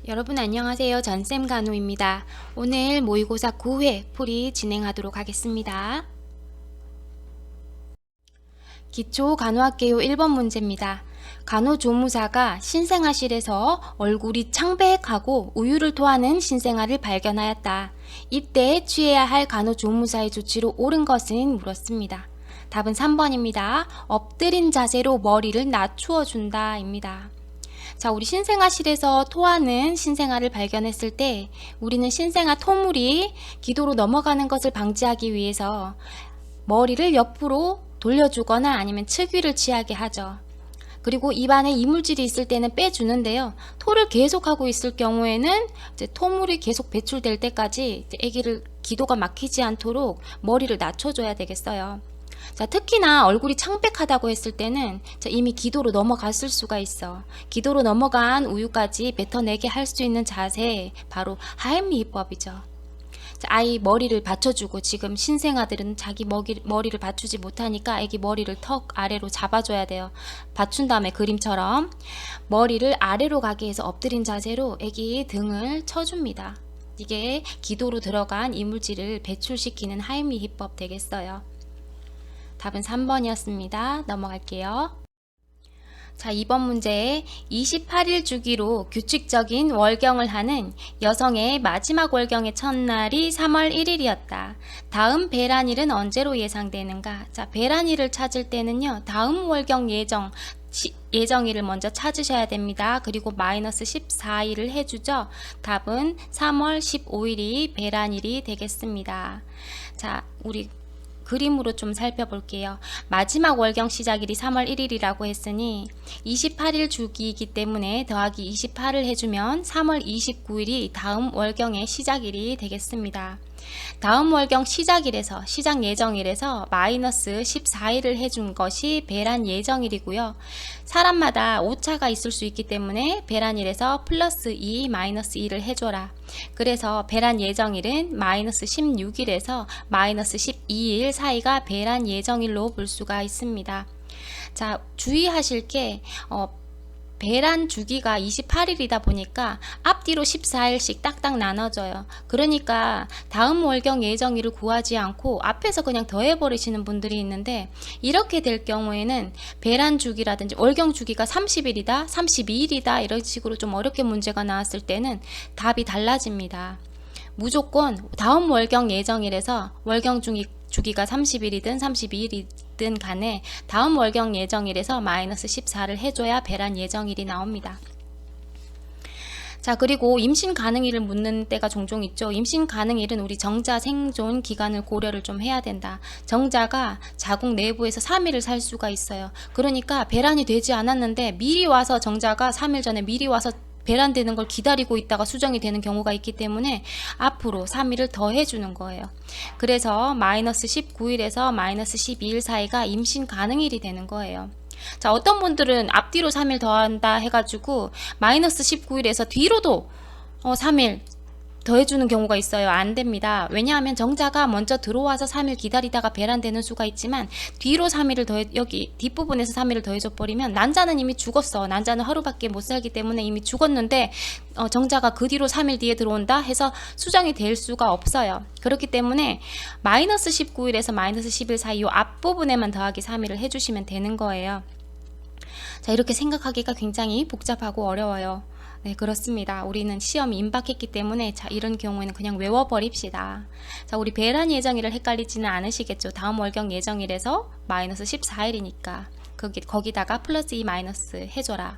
여러분 안녕하세요. 전쌤 간호입니다. 오늘 모의고사 9회 풀이 진행하도록 하겠습니다. 기초 간호학개요 1번 문제입니다. 간호조무사가 신생아실에서 얼굴이 창백하고 우유를 토하는 신생아를 발견하였다. 이때 취해야 할 간호조무사의 조치로 옳은 것은 물었습니다. 답은 3번입니다. 엎드린 자세로 머리를 낮추어 준다 입니다. 자, 우리 신생아실에서 토하는 신생아를 발견했을 때 우리는 신생아 토물이 기도로 넘어가는 것을 방지하기 위해서 머리를 옆으로 돌려주거나 아니면 측위를 취하게 하죠. 그리고 입안에 이물질이 있을 때는 빼주는데요. 토를 계속하고 있을 경우에는 이제 토물이 계속 배출될 때까지 아기를 기도가 막히지 않도록 머리를 낮춰줘야 되겠어요. 자, 특히나 얼굴이 창백하다고 했을 때는 이미 기도로 넘어갔을 수가 있어. 기도로 넘어간 우유까지 뱉어내게 할 수 있는 자세, 바로 하임리히법이죠. 아이 머리를 받쳐주고, 지금 신생아들은 자기 머리를 받치지 못하니까 아기 머리를 턱 아래로 잡아줘야 돼요. 받춘 다음에 그림처럼 머리를 아래로 가게 해서 엎드린 자세로 아기 등을 쳐줍니다. 이게 기도로 들어간 이물질을 배출시키는 하임리히법 되겠어요. 답은 3번이었습니다. 넘어갈게요. 자, 2번 문제에 28일 주기로 규칙적인 월경을 하는 여성의 마지막 월경의 첫날이 3월 1일이었다. 다음 배란일은 언제로 예상되는가? 자, 배란일을 찾을 때는요, 다음 월경 예정일을 먼저 찾으셔야 됩니다. 그리고 마이너스 14일을 해주죠. 답은 3월 15일이 배란일이 되겠습니다. 자, 우리 그림으로 좀 살펴볼게요. 마지막 월경 시작일이 3월 1일이라고 했으니 28일 주기이기 때문에 더하기 28을 해주면 3월 29일이 다음 월경의 시작일이 되겠습니다. 다음 월경 시작 예정일에서 마이너스 14일을 해준 것이 배란 예정일이고요. 사람마다 오차가 있을 수 있기 때문에 배란일에서 플러스 2, 마이너스 2를 해줘라. 그래서 배란 예정일은 마이너스 16일에서 마이너스 12일 사이가 배란 예정일로 볼 수가 있습니다. 자, 주의하실 게 배란 주기가 28일이다 보니까 앞뒤로 14일씩 딱딱 나눠져요. 그러니까 다음 월경 예정일을 구하지 않고 앞에서 그냥 더해버리시는 분들이 있는데, 이렇게 될 경우에는 배란 주기라든지 월경 주기가 30일이다, 32일이다 이런 식으로 좀 어렵게 문제가 나왔을 때는 답이 달라집니다. 무조건 다음 월경 예정일에서 월경 주기가 30일이든 32일이든 간에 다음 월경 예정일에서 마이너스 14를 해줘야 배란 예정일이 나옵니다. 자, 그리고 임신 가능일을 묻는 때가 종종 있죠. 임신 가능일은 우리 정자 생존 기간을 고려를 좀 해야 된다. 정자가 자궁 내부에서 3일을 살 수가 있어요. 그러니까 배란이 되지 않았는데 미리 와서, 정자가 3일 전에 미리 와서 배란되는 걸 기다리고 있다가 수정이 되는 경우가 있기 때문에 앞으로 3일을 더 해주는 거예요. 그래서 마이너스 19일에서 마이너스 12일 사이가 임신 가능일이 되는 거예요. 자, 어떤 분들은 앞뒤로 3일 더한다 해가지고 마이너스 19일에서 뒤로도 3일 더해주는 경우가 있어요. 안 됩니다. 왜냐하면 정자가 먼저 들어와서 3일 기다리다가 배란되는 수가 있지만 뒤로 3일을 여기 뒷부분에서 3일을 더해줘 버리면 난자는 이미 죽었어. 난자는 하루밖에 못 살기 때문에 이미 죽었는데 정자가 그 뒤로 3일 뒤에 들어온다 해서 수정이 될 수가 없어요. 그렇기 때문에 마이너스 19일에서 마이너스 10일 사이 이 앞부분에만 더하기 3일을 해주시면 되는 거예요. 자, 이렇게 생각하기가 굉장히 복잡하고 어려워요. 네, 그렇습니다. 우리는 시험이 임박했기 때문에 자, 이런 경우에는 그냥 외워버립시다. 자, 우리 배란 예정일을 헷갈리지는 않으시겠죠. 다음 월경 예정일에서 마이너스 14일이니까 거기다가 플러스 2 마이너스 해줘라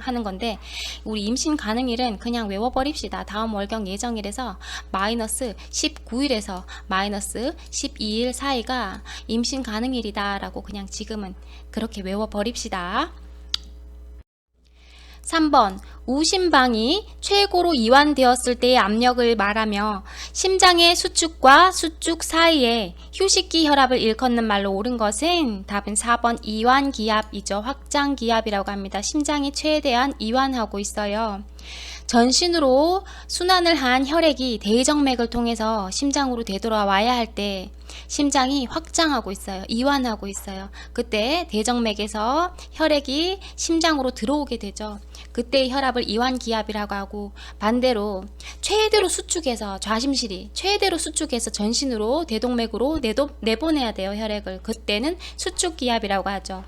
하는 건데, 우리 임신 가능일은 그냥 외워버립시다. 다음 월경 예정일에서 마이너스 19일에서 마이너스 12일 사이가 임신 가능일이다 라고 그냥 지금은 그렇게 외워버립시다. 3번, 우심방이 최고로 이완되었을 때의 압력을 말하며 심장의 수축과 수축 사이에 휴식기 혈압을 일컫는 말로 옳은 것은 답은 4번 이완기압이죠. 확장기압이라고 합니다. 심장이 최대한 이완하고 있어요. 전신으로 순환을 한 혈액이 대정맥을 통해서 심장으로 되돌아와야 할 때 심장이 확장하고 있어요. 이완하고 있어요. 그때 대정맥에서 혈액이 심장으로 들어오게 되죠. 그때의 혈압을 이완기압이라고 하고, 반대로 최대로 수축해서 좌심실이 최대로 수축해서 전신으로 대동맥으로 내보내야 돼요. 혈액을. 그때는 수축기압이라고 하죠.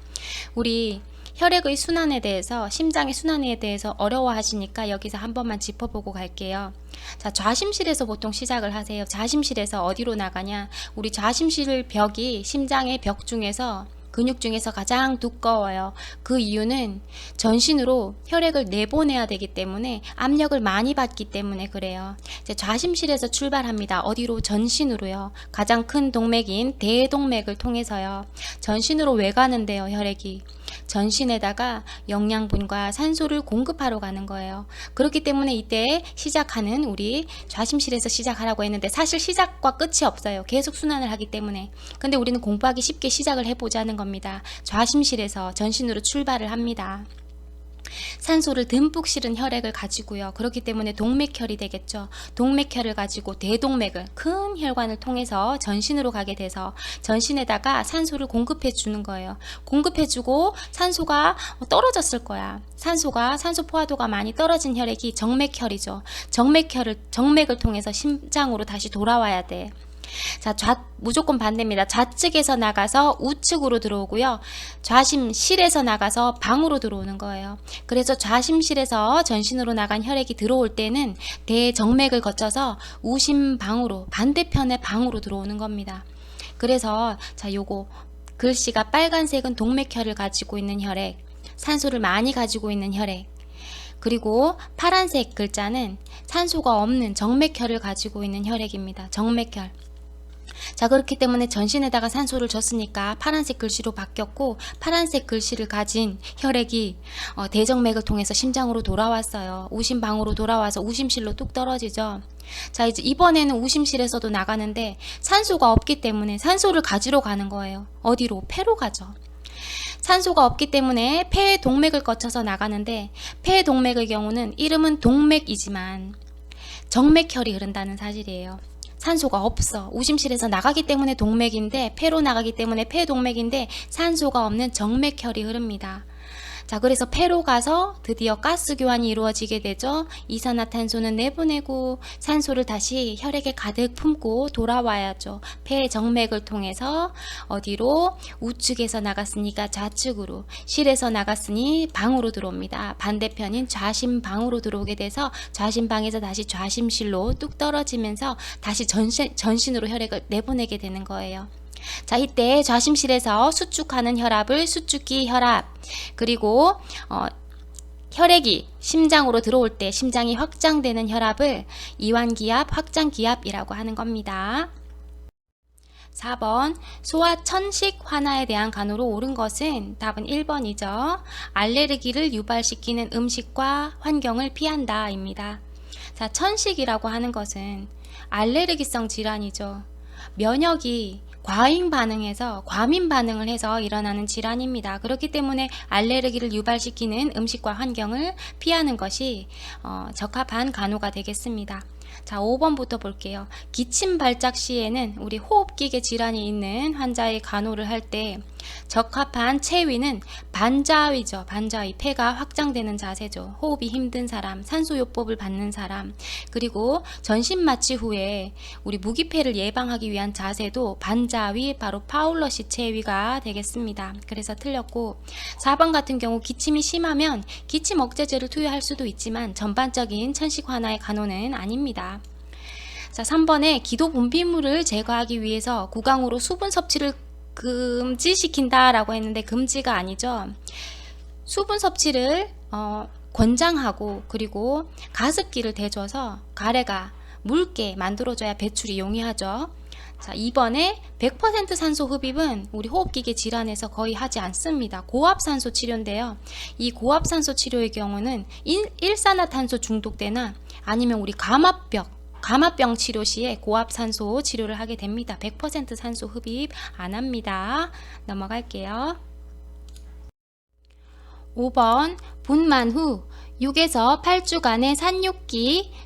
우리 혈액의 순환에 대해서, 심장의 순환에 대해서 어려워하시니까 여기서 한 번만 짚어보고 갈게요. 자, 좌심실에서 보통 시작을 하세요. 좌심실에서 어디로 나가냐? 우리 좌심실 벽이 심장의 벽 중에서, 근육 중에서 가장 두꺼워요. 그 이유는 전신으로 혈액을 내보내야 되기 때문에, 압력을 많이 받기 때문에 그래요. 이제 좌심실에서 출발합니다. 어디로? 전신으로요. 가장 큰 동맥인 대동맥을 통해서요. 전신으로 왜 가는데요? 혈액이 전신에다가 영양분과 산소를 공급하러 가는 거예요. 그렇기 때문에 이때 시작하는, 우리 좌심실에서 시작하라고 했는데 사실 시작과 끝이 없어요. 계속 순환을 하기 때문에. 근데 우리는 공부하기 쉽게 시작을 해보자는 겁니다. 좌심실에서 전신으로 출발을 합니다. 산소를 듬뿍 실은 혈액을 가지고요. 그렇기 때문에 동맥혈이 되겠죠. 동맥혈을 가지고 대동맥을, 큰 혈관을 통해서 전신으로 가게 돼서 전신에다가 산소를 공급해 주는 거예요. 공급해 주고 산소가 떨어졌을 거야. 산소 포화도가 많이 떨어진 혈액이 정맥혈이죠. 정맥을 통해서 심장으로 다시 돌아와야 돼. 자, 무조건 반대입니다. 좌측에서 나가서 우측으로 들어오고요. 좌심실에서 나가서 방으로 들어오는 거예요. 그래서 좌심실에서 전신으로 나간 혈액이 들어올 때는 대정맥을 거쳐서 우심방으로, 반대편의 방으로 들어오는 겁니다. 그래서 자, 요거 글씨가 빨간색은 동맥혈을 가지고 있는 혈액, 산소를 많이 가지고 있는 혈액, 그리고 파란색 글자는 산소가 없는 정맥혈을 가지고 있는 혈액입니다. 정맥혈. 자, 그렇기 때문에 전신에다가 산소를 줬으니까 파란색 글씨로 바뀌었고, 파란색 글씨를 가진 혈액이 대정맥을 통해서 심장으로 돌아왔어요. 우심방으로 돌아와서 우심실로 뚝 떨어지죠. 자, 이제 이번에는 우심실에서도 나가는데 산소가 없기 때문에 산소를 가지러 가는 거예요. 어디로? 폐로 가죠. 산소가 없기 때문에 폐의 동맥을 거쳐서 나가는데, 폐의 동맥의 경우는 이름은 동맥이지만 정맥혈이 흐른다는 사실이에요. 산소가 없어. 우심실에서 나가기 때문에 동맥인데, 폐로 나가기 때문에 폐동맥인데 산소가 없는 정맥혈이 흐릅니다. 자, 그래서 폐로 가서 드디어 가스 교환이 이루어지게 되죠. 이산화탄소는 내보내고 산소를 다시 혈액에 가득 품고 돌아와야죠. 폐 정맥을 통해서 어디로? 우측에서 나갔으니까 좌측으로, 실에서 나갔으니 방으로 들어옵니다. 반대편인 좌심방으로 들어오게 돼서 좌심방에서 다시 좌심실로 뚝 떨어지면서 다시 전신으로 혈액을 내보내게 되는 거예요. 자, 이때 좌심실에서 수축하는 혈압을 수축기 혈압, 그리고 혈액이 심장으로 들어올 때 심장이 확장되는 혈압을 이완기압, 확장기압이라고 하는 겁니다. 4번, 소아 천식 환아에 대한 간호로 옳은 것은 답은 1번이죠. 알레르기를 유발시키는 음식과 환경을 피한다 입니다. 자, 천식이라고 하는 것은 알레르기성 질환이죠. 면역이 과잉 반응해서, 과민 반응을 해서 일어나는 질환입니다. 그렇기 때문에 알레르기를 유발시키는 음식과 환경을 피하는 것이 적합한 간호가 되겠습니다. 자, 5번부터 볼게요. 기침 발작 시에는 우리 호흡기계 질환이 있는 환자의 간호를 할 때 적합한 체위는 반자위죠. 반자위, 폐가 확장되는 자세죠. 호흡이 힘든 사람, 산소요법을 받는 사람, 그리고 전신 마취 후에 우리 무기폐를 예방하기 위한 자세도 반자위, 바로 파울러식 체위가 되겠습니다. 그래서 틀렸고, 4번 같은 경우 기침이 심하면 기침 억제제를 투여할 수도 있지만 전반적인 천식 환아의 간호는 아닙니다. 자, 3번에 기도 분비물을 제거하기 위해서 구강으로 수분 섭취를 금지시킨다 라고 했는데 금지가 아니죠. 수분 섭취를 권장하고, 그리고 가습기를 대줘서 가래가 묽게 만들어줘야 배출이 용이하죠. 자, 2번에 100% 산소 흡입은 우리 호흡기계 질환에서 거의 하지 않습니다. 고압산소 치료인데요. 이 고압산소 치료의 경우는 일산화탄소 중독 때나 아니면 우리 감압병 치료 시에 고압산소 치료를 하게 됩니다. 100% 산소 흡입 안 합니다. 넘어갈게요. 5번, 분만 후 6에서 8주간의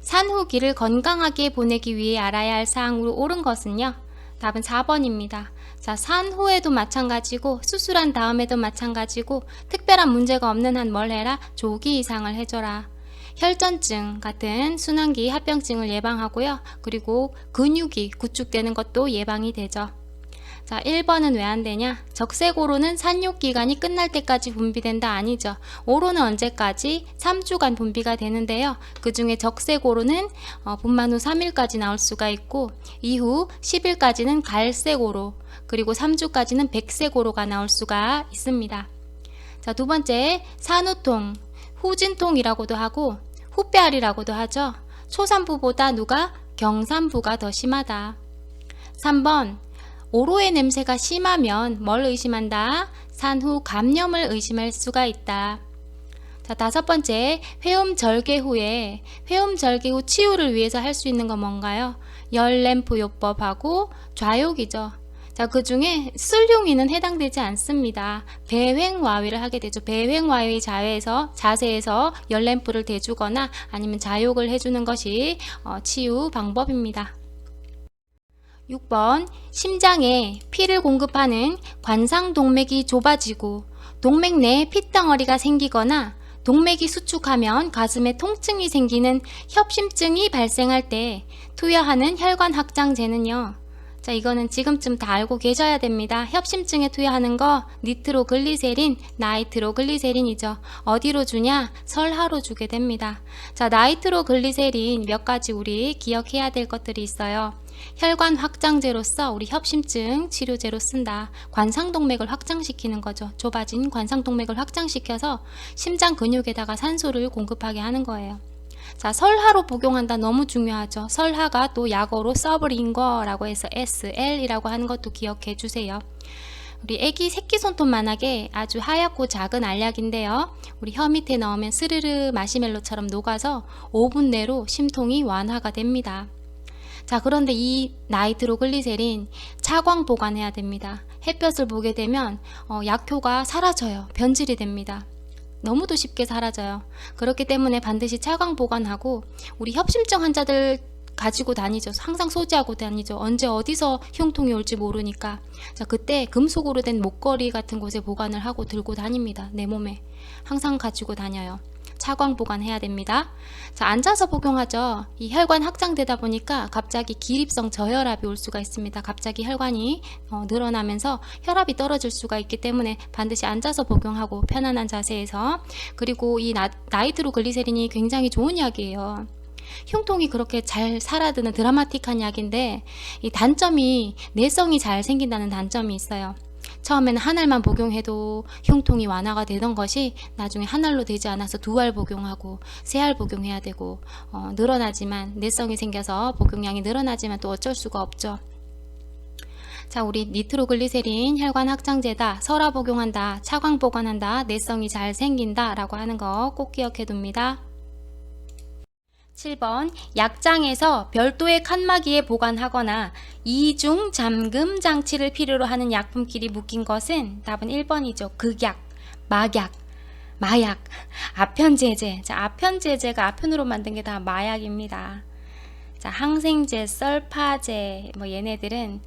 산후기를 건강하게 보내기 위해 알아야 할 사항으로 옳은 것은요? 답은 4번입니다. 자, 산 후에도 마찬가지고 수술한 다음에도 마찬가지고 특별한 문제가 없는 한 뭘 해라? 조기 이상을 해줘라. 혈전증 같은 순환기 합병증을 예방하고요. 그리고 근육이 구축되는 것도 예방이 되죠. 자, 1번은 왜 안 되냐? 적색오로는 산육 기간이 끝날 때까지 분비된다 아니죠. 오로는 언제까지? 3주간 분비가 되는데요. 그 중에 적색오로는 분만 후 3일까지 나올 수가 있고 이후 10일까지는 갈색오로 그리고 3주까지는 백색오로가 나올 수가 있습니다. 자, 두 번째 산후통, 후진통이라고도 하고 후빼알이라고도 하죠. 초산부보다 누가? 경산부가 더 심하다. 3번 오로의 냄새가 심하면 뭘 의심한다? 산후 감염을 의심할 수가 있다. 자, 다섯 번째, 회음절개 후 치유를 위해서 할 수 있는 건 뭔가요? 열램프요법하고 좌욕이죠. 자, 그 중에 술용이는 해당되지 않습니다. 배횡와위를 하게 되죠. 배횡와위 자세에서 열램프를 대주거나 아니면 좌욕을 해주는 것이 치유 방법입니다. 6번 심장에 피를 공급하는 관상동맥이 좁아지고 동맥 내에 핏덩어리가 생기거나 동맥이 수축하면 가슴에 통증이 생기는 협심증이 발생할 때 투여하는 혈관 확장제는요. 자, 이거는 지금쯤 다 알고 계셔야 됩니다. 협심증에 투여하는 거 니트로글리세린, 나이트로글리세린이죠. 어디로 주냐? 설하로 주게 됩니다. 자, 나이트로글리세린 몇 가지 우리 기억해야 될 것들이 있어요. 혈관 확장제로서 우리 협심증 치료제로 쓴다. 관상동맥을 확장시키는 거죠. 좁아진 관상동맥을 확장시켜서 심장 근육에다가 산소를 공급하게 하는 거예요. 자, 설하로 복용한다. 너무 중요하죠. 설하가 또 약어로 서브링거라고 해서 SL이라고 하는 것도 기억해 주세요. 우리 애기 새끼손톱만하게 아주 하얗고 작은 알약인데요. 우리 혀 밑에 넣으면 스르르 마시멜로처럼 녹아서 5분 내로 심통이 완화가 됩니다. 자, 그런데 이 나이트로글리세린 차광 보관해야 됩니다. 햇볕을 보게 되면 약효가 사라져요. 변질이 됩니다. 너무도 쉽게 사라져요. 그렇기 때문에 반드시 차광 보관하고 우리 협심증 환자들 가지고 다니죠. 항상 소지하고 다니죠. 언제 어디서 흉통이 올지 모르니까. 자, 그때 금속으로 된 목걸이 같은 곳에 보관을 하고 들고 다닙니다. 내 몸에 항상 가지고 다녀요. 차광 보관해야 됩니다. 자, 앉아서 복용하죠. 이 혈관 확장되다 보니까 갑자기 기립성 저혈압이 올 수가 있습니다. 갑자기 혈관이 늘어나면서 혈압이 떨어질 수가 있기 때문에 반드시 앉아서 복용하고 편안한 자세에서. 그리고 이 나이트로글리세린이 굉장히 좋은 약이에요. 흉통이 그렇게 잘 사라드는 드라마틱한 약인데 이 단점이 내성이 잘 생긴다는 단점이 있어요. 처음에는 한 알만 복용해도 흉통이 완화가 되던 것이 나중에 한 알로 되지 않아서 두 알 복용하고 세 알 복용해야 되고 늘어나지만 내성이 생겨서 복용량이 늘어나지만 또 어쩔 수가 없죠. 자, 우리 니트로글리세린 혈관 확장제다, 설화 복용한다, 차광 보관한다, 내성이 잘 생긴다 라고 하는 거 꼭 기억해 둡니다. 7번 약장에서 별도의 칸막이에 보관하거나 이중 잠금 장치를 필요로 하는 약품끼리 묶인 것은 답은 1번이죠. 극약, 막약, 마약, 아편제제. 자, 아편제제가 아편으로 만든 게 다 마약입니다. 자, 항생제, 썰파제 얘네들은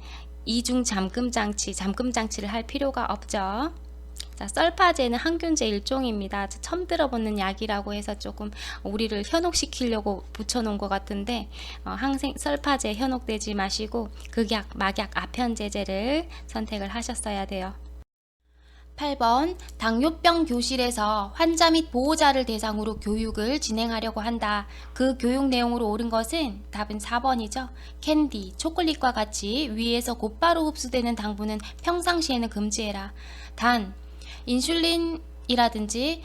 이중 잠금 장치를 할 필요가 없죠. 자, 썰파제는 항균제 일종입니다. 처음 들어보는 약이라고 해서 조금 우리를 현혹시키려고 붙여놓은 것 같은데 썰파제 현혹되지 마시고 극약, 막약, 아편제제를 선택을 하셨어야 돼요. 8번 당뇨병 교실에서 환자 및 보호자를 대상으로 교육을 진행하려고 한다. 그 교육 내용으로 옳은 것은 답은 4번이죠. 캔디, 초콜릿과 같이 위에서 곧바로 흡수되는 당분은 평상시에는 금지해라. 단 인슐린이라든지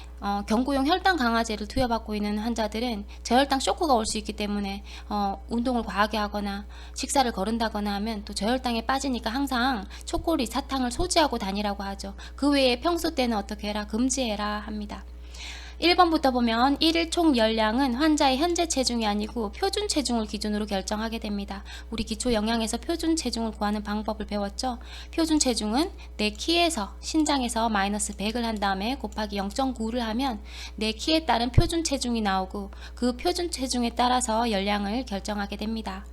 경구용 혈당 강화제를 투여받고 있는 환자들은 저혈당 쇼크가 올 수 있기 때문에 운동을 과하게 하거나 식사를 거른다거나 하면 또 저혈당에 빠지니까 항상 초콜릿, 사탕을 소지하고 다니라고 하죠. 그 외에 평소 때는 어떻게 해라? 금지해라 합니다. 1번부터 보면 1일 총 열량은 환자의 현재 체중이 아니고 표준 체중을 기준으로 결정하게 됩니다. 우리 기초 영양에서 표준 체중을 구하는 방법을 배웠죠. 표준 체중은 내 키에서 신장에서 마이너스 100을 한 다음에 곱하기 0.9를 하면 내 키에 따른 표준 체중이 나오고 그 표준 체중에 따라서 열량을 결정하게 됩니다.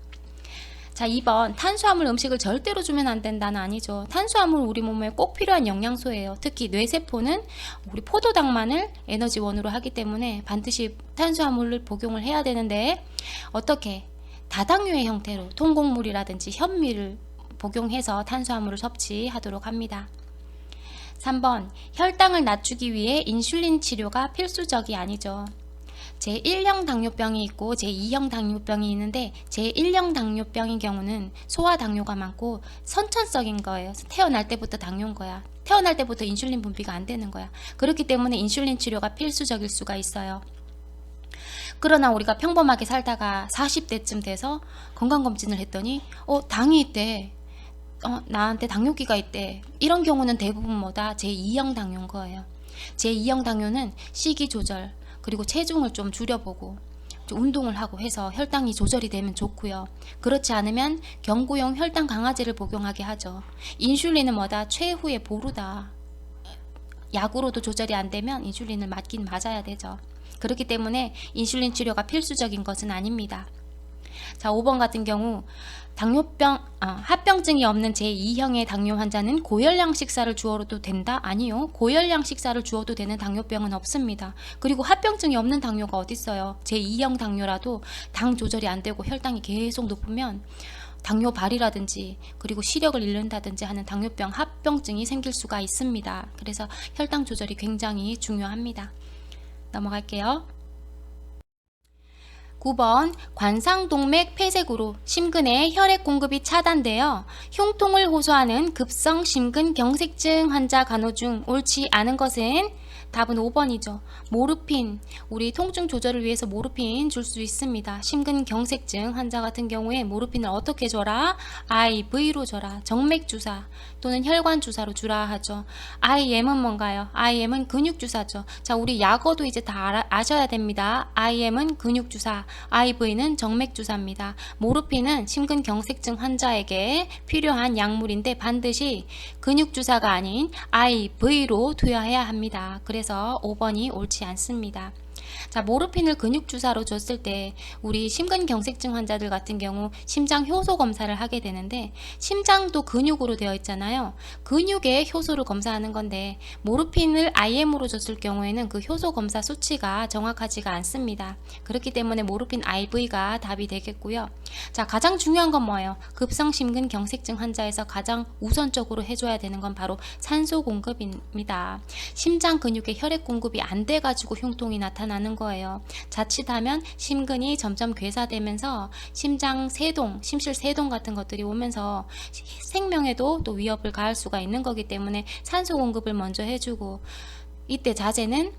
자, 2번 탄수화물 음식을 절대로 주면 안 된다는 아니죠. 탄수화물 우리 몸에 꼭 필요한 영양소예요. 특히 뇌세포는 우리 포도당만을 에너지원으로 하기 때문에 반드시 탄수화물을 복용을 해야 되는데 어떻게? 다당류의 형태로 통곡물이라든지 현미를 복용해서 탄수화물을 섭취하도록 합니다. 3번 혈당을 낮추기 위해 인슐린 치료가 필수적이 아니죠. 제1형 당뇨병이 있고 제2형 당뇨병이 있는데 제1형 당뇨병인 경우는 소아당뇨가 많고 선천적인 거예요. 태어날 때부터 당뇨인 거야. 태어날 때부터 인슐린 분비가 안 되는 거야. 그렇기 때문에 인슐린 치료가 필수적일 수가 있어요. 그러나 우리가 평범하게 살다가 40대쯤 돼서 건강검진을 했더니 당이 있대. 나한테 당뇨기가 있대. 이런 경우는 대부분 뭐다? 제2형 당뇨인 거예요. 제2형 당뇨는 식이 조절 그리고 체중을 좀 줄여보고 좀 운동을 하고 해서 혈당이 조절이 되면 좋고요. 그렇지 않으면 경구용 혈당 강화제를 복용하게 하죠. 인슐린은 뭐다? 최후의 보루다. 약으로도 조절이 안 되면 인슐린을 맞긴 맞아야 되죠. 그렇기 때문에 인슐린 치료가 필수적인 것은 아닙니다. 자, 5번 같은 경우 합병증이 없는 제2형의 당뇨 환자는 고열량 식사를 주어도 된다? 아니요. 고열량 식사를 주어도 되는 당뇨병은 없습니다. 그리고 합병증이 없는 당뇨가 어딨어요. 제2형 당뇨라도 당 조절이 안 되고 혈당이 계속 높으면 당뇨발이라든지 그리고 시력을 잃는다든지 하는 당뇨병 합병증이 생길 수가 있습니다. 그래서 혈당 조절이 굉장히 중요합니다. 넘어갈게요. 9번 관상동맥 폐쇄구로 심근의 혈액 공급이 차단되어 흉통을 호소하는 급성 심근경색증 환자 간호 중 옳지 않은 것은 답은 5번이죠. 모르핀, 우리 통증 조절을 위해서 모르핀 줄 수 있습니다. 심근경색증 환자 같은 경우에 모르핀을 어떻게 줘라? IV로 줘라. 정맥주사 또는 혈관주사로 주라 하죠. IM은 뭔가요? IM은 근육주사죠. 자, 우리 약어도 이제 다 아셔야 됩니다. IM은 근육주사, IV는 정맥주사입니다. 모르핀은 심근경색증 환자에게 필요한 약물인데 반드시 근육주사가 아닌 IV로 투여해야 합니다. 그래서 5번이 옳지 않습니다. 자, 모르핀을 근육주사로 줬을 때 우리 심근경색증 환자들 같은 경우 심장 효소 검사를 하게 되는데 심장도 근육으로 되어 있잖아요. 근육의 효소를 검사하는 건데 모르핀을 IM으로 줬을 경우에는 그 효소 검사 수치가 정확하지가 않습니다. 그렇기 때문에 모르핀 IV가 답이 되겠고요. 자, 가장 중요한 건 뭐예요? 급성 심근경색증 환자에서 가장 우선적으로 해줘야 되는 건 바로 산소 공급입니다. 심장 근육에 혈액 공급이 안 돼가지고 흉통이 나타나는 거예요. 자칫하면 심근이 점점 괴사되면서 심장 세동, 심실 세동 같은 것들이 오면서 생명에도 또 위협을 가할 수가 있는 거기 때문에 산소 공급을 먼저 해주고 이때 자제는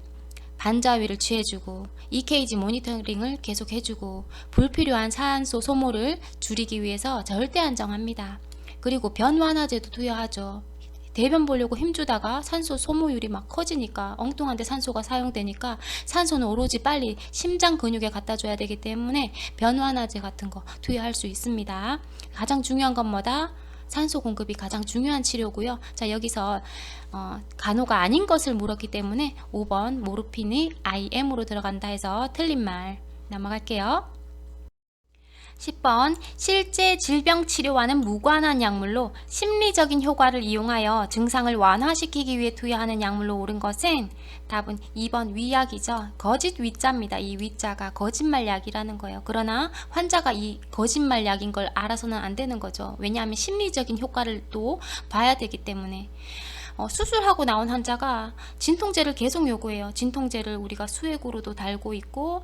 반자위를 취해주고 EKG 모니터링을 계속 해주고 불필요한 산소 소모를 줄이기 위해서 절대 안정합니다. 그리고 변완화제도 투여하죠. 대변 보려고 힘주다가 산소 소모율이 막 커지니까 엉뚱한데 산소가 사용되니까 산소는 오로지 빨리 심장 근육에 갖다 줘야 되기 때문에 변완화제 같은 거 투여할 수 있습니다. 가장 중요한 건 뭐다? 산소 공급이 가장 중요한 치료고요. 자, 여기서 간호가 아닌 것을 물었기 때문에 5번 모르핀이 IM으로 들어간다 해서 틀린 말 넘어갈게요. 10번 실제 질병 치료와는 무관한 약물로 심리적인 효과를 이용하여 증상을 완화시키기 위해 투여하는 약물로 옳은 것은 답은 2번 위약이죠. 거짓 위자입니다. 이 위자가 거짓말약이라는 거예요. 그러나 환자가 이 거짓말약인 걸 알아서는 안 되는 거죠. 왜냐하면 심리적인 효과를 또 봐야 되기 때문에. 수술하고 나온 환자가 진통제를 계속 요구해요. 진통제를 우리가 수액으로도 달고 있고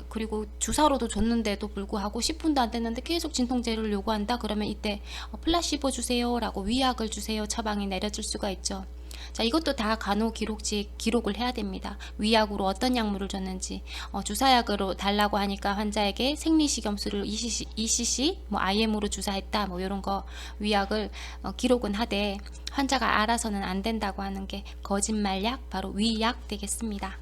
그리고 주사로도 줬는데도 불구하고 10분도 안 됐는데 계속 진통제를 요구한다. 그러면 이때 플라시보 주세요 라고 위약을 주세요 처방이 내려질 수가 있죠. 자, 이것도 다 간호 기록지에 기록을 해야 됩니다. 위약으로 어떤 약물을 줬는지, 주사약으로 달라고 하니까 환자에게 생리식염수를 2cc, 뭐 IM으로 주사했다, 뭐 이런 거 위약을 기록은 하되 환자가 알아서는 안 된다고 하는 게 거짓말약, 바로 위약 되겠습니다.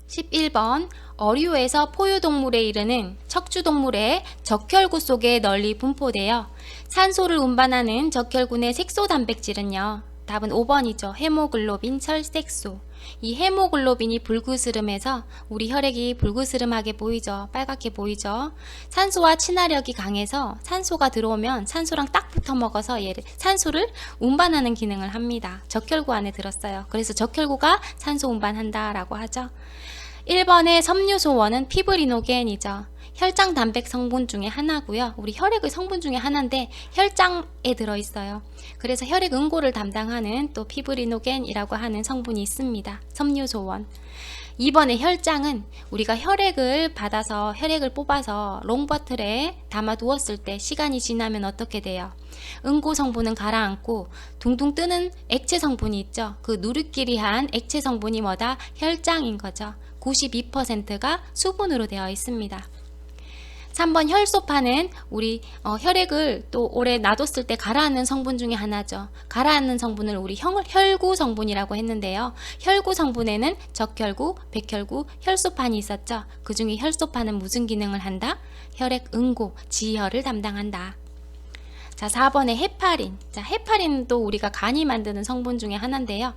11번 어류에서 포유동물에 이르는 척추동물의 적혈구 속에 널리 분포되어 산소를 운반하는 적혈군의 색소 단백질은요. 답은 5번이죠. 헤모글로빈, 철색소. 이 헤모글로빈이 불그스름해서 우리 혈액이 불그스름하게 보이죠. 빨갛게 보이죠. 산소와 친화력이 강해서 산소가 들어오면 산소랑 딱 붙어 먹어서 얘를 산소를 운반하는 기능을 합니다. 적혈구 안에 들었어요. 그래서 적혈구가 산소 운반한다 라고 하죠. 1번의 섬유소원은 피브리노겐이죠. 혈장 단백 성분 중에 하나고요. 우리 혈액의 성분 중에 하나인데 혈장에 들어있어요. 그래서 혈액 응고를 담당하는 또 피브리노겐이라고 하는 성분이 있습니다. 섬유소원. 2번의 혈장은 우리가 혈액을 받아서 혈액을 뽑아서 롱버틀에 담아 두었을 때 시간이 지나면 어떻게 돼요? 응고 성분은 가라앉고 둥둥 뜨는 액체 성분이 있죠. 그 누리끼리한 액체 성분이 뭐다? 혈장인 거죠. 92%가 수분으로 되어 있습니다. 3번 혈소판은 우리 혈액을 또 오래 놔뒀을 때 가라앉는 성분 중에 하나죠. 가라앉는 성분을 우리 혈구 성분이라고 했는데요. 혈구 성분에는 적혈구, 백혈구, 혈소판이 있었죠. 그 중에 혈소판은 무슨 기능을 한다? 혈액 응고, 지혈을 담당한다. 자, 4번의 헤파린. 자, 헤파린도 우리가 간이 만드는 성분 중에 하나인데요.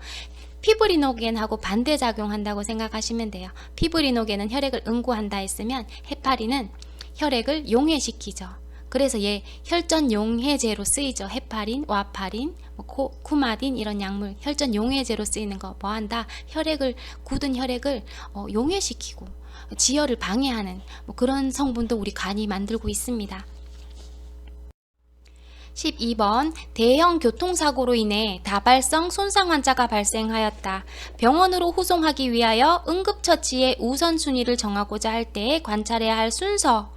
피브리노겐하고 반대작용한다고 생각하시면 돼요. 피브리노겐은 혈액을 응고한다 했으면 헤파린은 혈액을 용해시키죠. 그래서 얘 혈전 용해제로 쓰이죠. 헤파린, 와파린, 쿠마딘 이런 약물 혈전 용해제로 쓰이는 거 뭐한다? 혈액을 굳은 혈액을 용해시키고 지혈을 방해하는 그런 성분도 우리 간이 만들고 있습니다. 12번 대형 교통사고로 인해 다발성 손상 환자가 발생하였다. 병원으로 후송하기 위하여 응급처치의 우선순위를 정하고자 할 때 관찰해야 할 순서.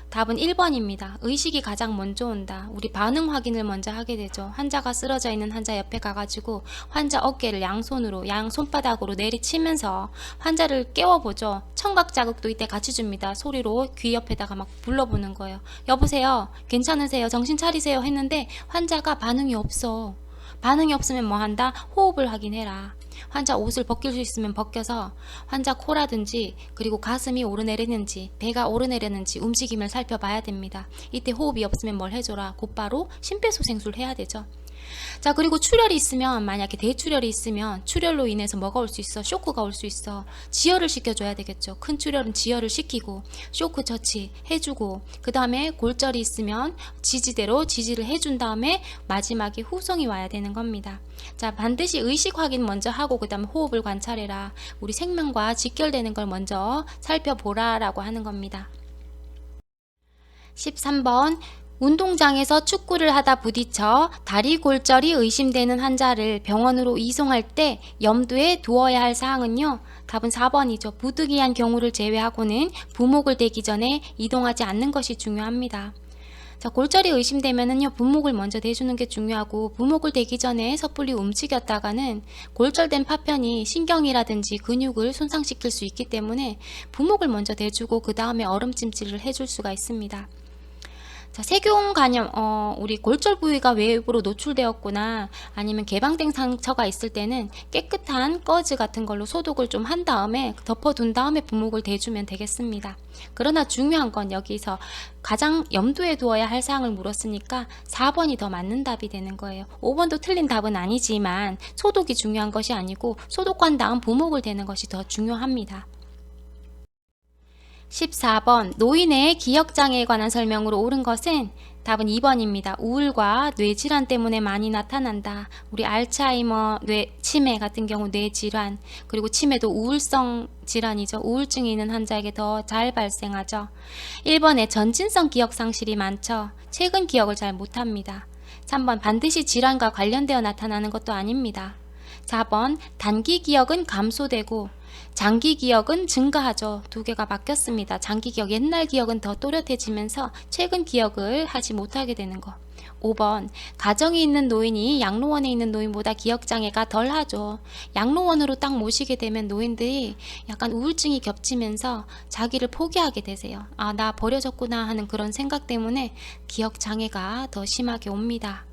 답은 1번입니다. 의식이 가장 먼저 온다. 우리 반응 확인을 먼저 하게 되죠. 환자가 쓰러져 있는 환자 옆에 가가지고 환자 어깨를 양손으로 양손바닥으로 내리치면서 환자를 깨워보죠. 청각 자극도 이때 같이 줍니다. 소리로 귀 옆에다가 막 불러보는 거예요. 여보세요? 괜찮으세요? 정신 차리세요? 했는데 환자가 반응이 없어. 반응이 없으면 뭐 한다? 호흡을 확인해라. 환자 옷을 벗길 수 있으면 벗겨서 환자 코라든지 그리고 가슴이 오르내리는지 배가 오르내리는지 움직임을 살펴봐야 됩니다. 이때 호흡이 없으면 뭘 해줘라? 곧바로 심폐소생술 해야 되죠. 자, 그리고 출혈이 있으면 만약에 대출혈이 있으면 출혈로 인해서 뭐가 올 수 있어? 쇼크가 올 수 있어. 지혈을 시켜줘야 되겠죠. 큰 출혈은 지혈을 시키고 쇼크 처치 해주고 그 다음에 골절이 있으면 지지대로 지지를 해준 다음에 마지막에 후송이 와야 되는 겁니다. 자, 반드시 의식 확인 먼저 하고 그 다음에 호흡을 관찰해라. 우리 생명과 직결되는 걸 먼저 살펴보라 라고 하는 겁니다. 13번 운동장에서 축구를 하다 부딪혀 다리 골절이 의심되는 환자를 병원으로 이송할 때 염두에 두어야 할 사항은요. 답은 4번이죠. 부득이한 경우를 제외하고는 부목을 대기 전에 이동하지 않는 것이 중요합니다. 자, 골절이 의심되면은요, 부목을 먼저 대주는 게 중요하고 부목을 대기 전에 섣불리 움직였다가는 골절된 파편이 신경이라든지 근육을 손상시킬 수 있기 때문에 부목을 먼저 대주고 그 다음에 얼음찜질을 해줄 수가 있습니다. 자, 세균 감염, 우리 골절 부위가 외부로 노출되었거나 아니면 개방된 상처가 있을 때는 깨끗한 꺼즈 같은 걸로 소독을 좀 한 다음에 덮어둔 다음에 부목을 대주면 되겠습니다. 그러나 중요한 건 여기서 가장 염두에 두어야 할 사항을 물었으니까 4번이 더 맞는 답이 되는 거예요. 5번도 틀린 답은 아니지만 소독이 중요한 것이 아니고 소독한 다음 부목을 대는 것이 더 중요합니다. 14번 노인의 기억장애에 관한 설명으로 옳은 것은 답은 2번입니다. 우울과 뇌질환 때문에 많이 나타난다. 우리 알츠하이머, 치매 같은 경우 뇌질환, 그리고 치매도 우울성 질환이죠. 우울증이 있는 환자에게 더 잘 발생하죠. 1번에 전진성 기억 상실이 많죠. 최근 기억을 잘 못합니다. 3번 반드시 질환과 관련되어 나타나는 것도 아닙니다. 4번 단기 기억은 감소되고 장기 기억은 증가하죠. 두 개가 바뀌었습니다. 장기 기억, 옛날 기억은 더 또렷해지면서 최근 기억을 하지 못하게 되는 거. 5번 가정에 있는 노인이 양로원에 있는 노인보다 기억장애가 덜하죠. 양로원으로 딱 모시게 되면 노인들이 약간 우울증이 겹치면서 자기를 포기하게 되세요. 아, 나 버려졌구나 하는 그런 생각 때문에 기억장애가 더 심하게 옵니다.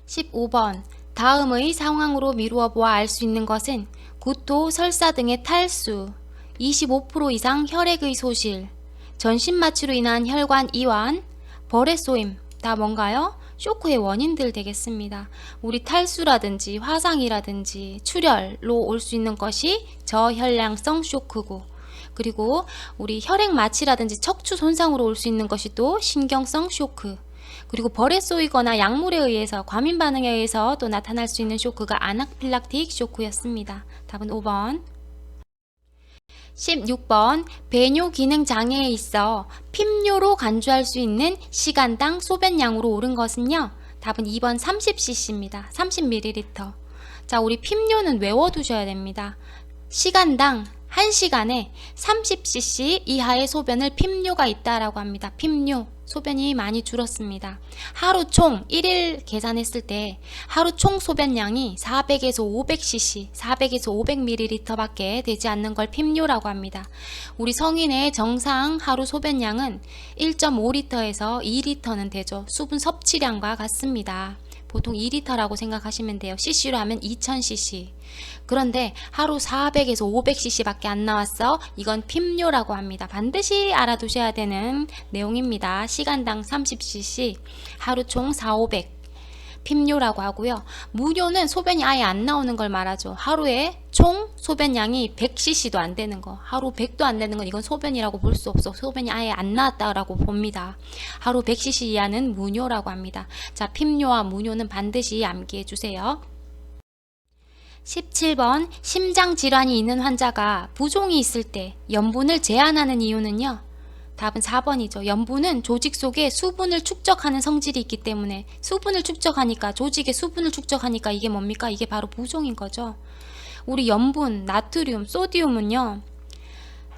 15번 다음의 상황으로 미루어 보아 알 수 있는 것은 구토, 설사 등의 탈수, 25% 이상 혈액의 소실, 전신마취로 인한 혈관 이완, 벌의 쏘임, 다 뭔가요? 쇼크의 원인들 되겠습니다. 우리 탈수라든지 화상이라든지 출혈로 올 수 있는 것이 저혈량성 쇼크고, 그리고 우리 혈액 마취라든지 척추 손상으로 올 수 있는 것이 또 신경성 쇼크, 그리고 벌에 쏘이거나 약물에 의해서 과민 반응에 의해서 또 나타날 수 있는 쇼크가 아나필락틱 쇼크였습니다. 답은 5번. 16번 배뇨 기능 장애에 있어 핍뇨로 간주할 수 있는 시간당 소변량으로 옳은 것은요. 답은 2번 30cc입니다. 30ml. 자, 우리 핍뇨는 외워두셔야 됩니다. 시간당 1시간에 30cc 이하의 소변을 핍뇨가 있다라고 합니다. 핍뇨, 소변이 많이 줄었습니다. 하루 총 1일 계산했을 때 하루 총 소변량이 400에서 500cc, 400에서 500ml 밖에 되지 않는 걸 핍뇨라고 합니다. 우리 성인의 정상 하루 소변량은 1.5리터에서 2리터는 되죠. 수분 섭취량과 같습니다. 보통 2리터라고 생각하시면 돼요. cc로 하면 2000cc. 그런데 하루 400에서 500cc 밖에 안 나왔어. 이건 핍뇨라고 합니다. 반드시 알아두셔야 되는 내용입니다. 시간당 30cc, 하루 총 4, 500. 핍뇨라고 하고요. 무뇨는 소변이 아예 안 나오는 걸 말하죠. 하루에 총 소변량이 100cc도 안 되는 거, 하루 100도 안 되는 건 이건 소변이라고 볼 수 없어. 소변이 아예 안 나왔다라고 봅니다. 하루 100cc 이하는 무뇨라고 합니다. 자, 핍뇨와 무뇨는 반드시 암기해 주세요. 17번 심장질환이 있는 환자가 부종이 있을 때 염분을 제한하는 이유는요. 답은 4번이죠. 염분은 조직 속에 수분을 축적하는 성질이 있기 때문에 수분을 축적하니까, 조직의 수분을 축적하니까 이게 뭡니까? 이게 바로 부종인 거죠. 우리 염분, 나트륨, 소디움은요,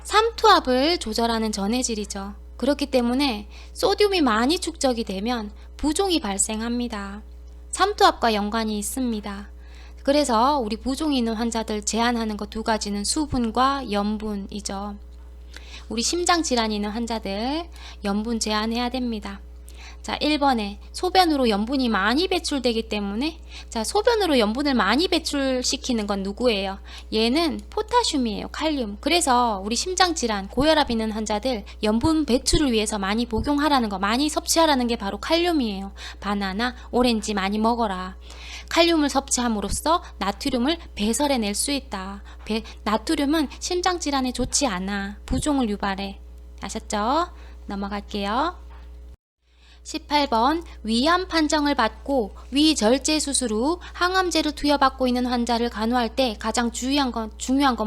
삼투압을 조절하는 전해질이죠. 그렇기 때문에 소듐이 많이 축적이 되면 부종이 발생합니다. 삼투압과 연관이 있습니다. 그래서 우리 부종이 있는 환자들 제한하는 것 두 가지는 수분과 염분이죠. 우리 심장질환이 있는 환자들 염분 제한해야 됩니다. 자, 1번에 소변으로 염분이 많이 배출되기 때문에, 자, 소변으로 염분을 많이 배출시키는 건 누구예요? 얘는 포타슘이에요. 칼륨. 그래서 우리 심장질환, 고혈압 있는 환자들 염분 배출을 위해서 많이 복용하라는 거, 많이 섭취하라는 게 바로 칼륨이에요. 바나나, 오렌지 많이 먹어라. 칼륨을 섭취함으로써 나트륨을 배설해낼 수 있다. 나트륨은 심장질환에 좋지 않아. 부종을 유발해. 아셨죠? 넘어갈게요. 18번 위암 판정을 받고 위절제 수술 후 항암제를 투여받고 있는 환자를 간호할 때 가장 중요한 건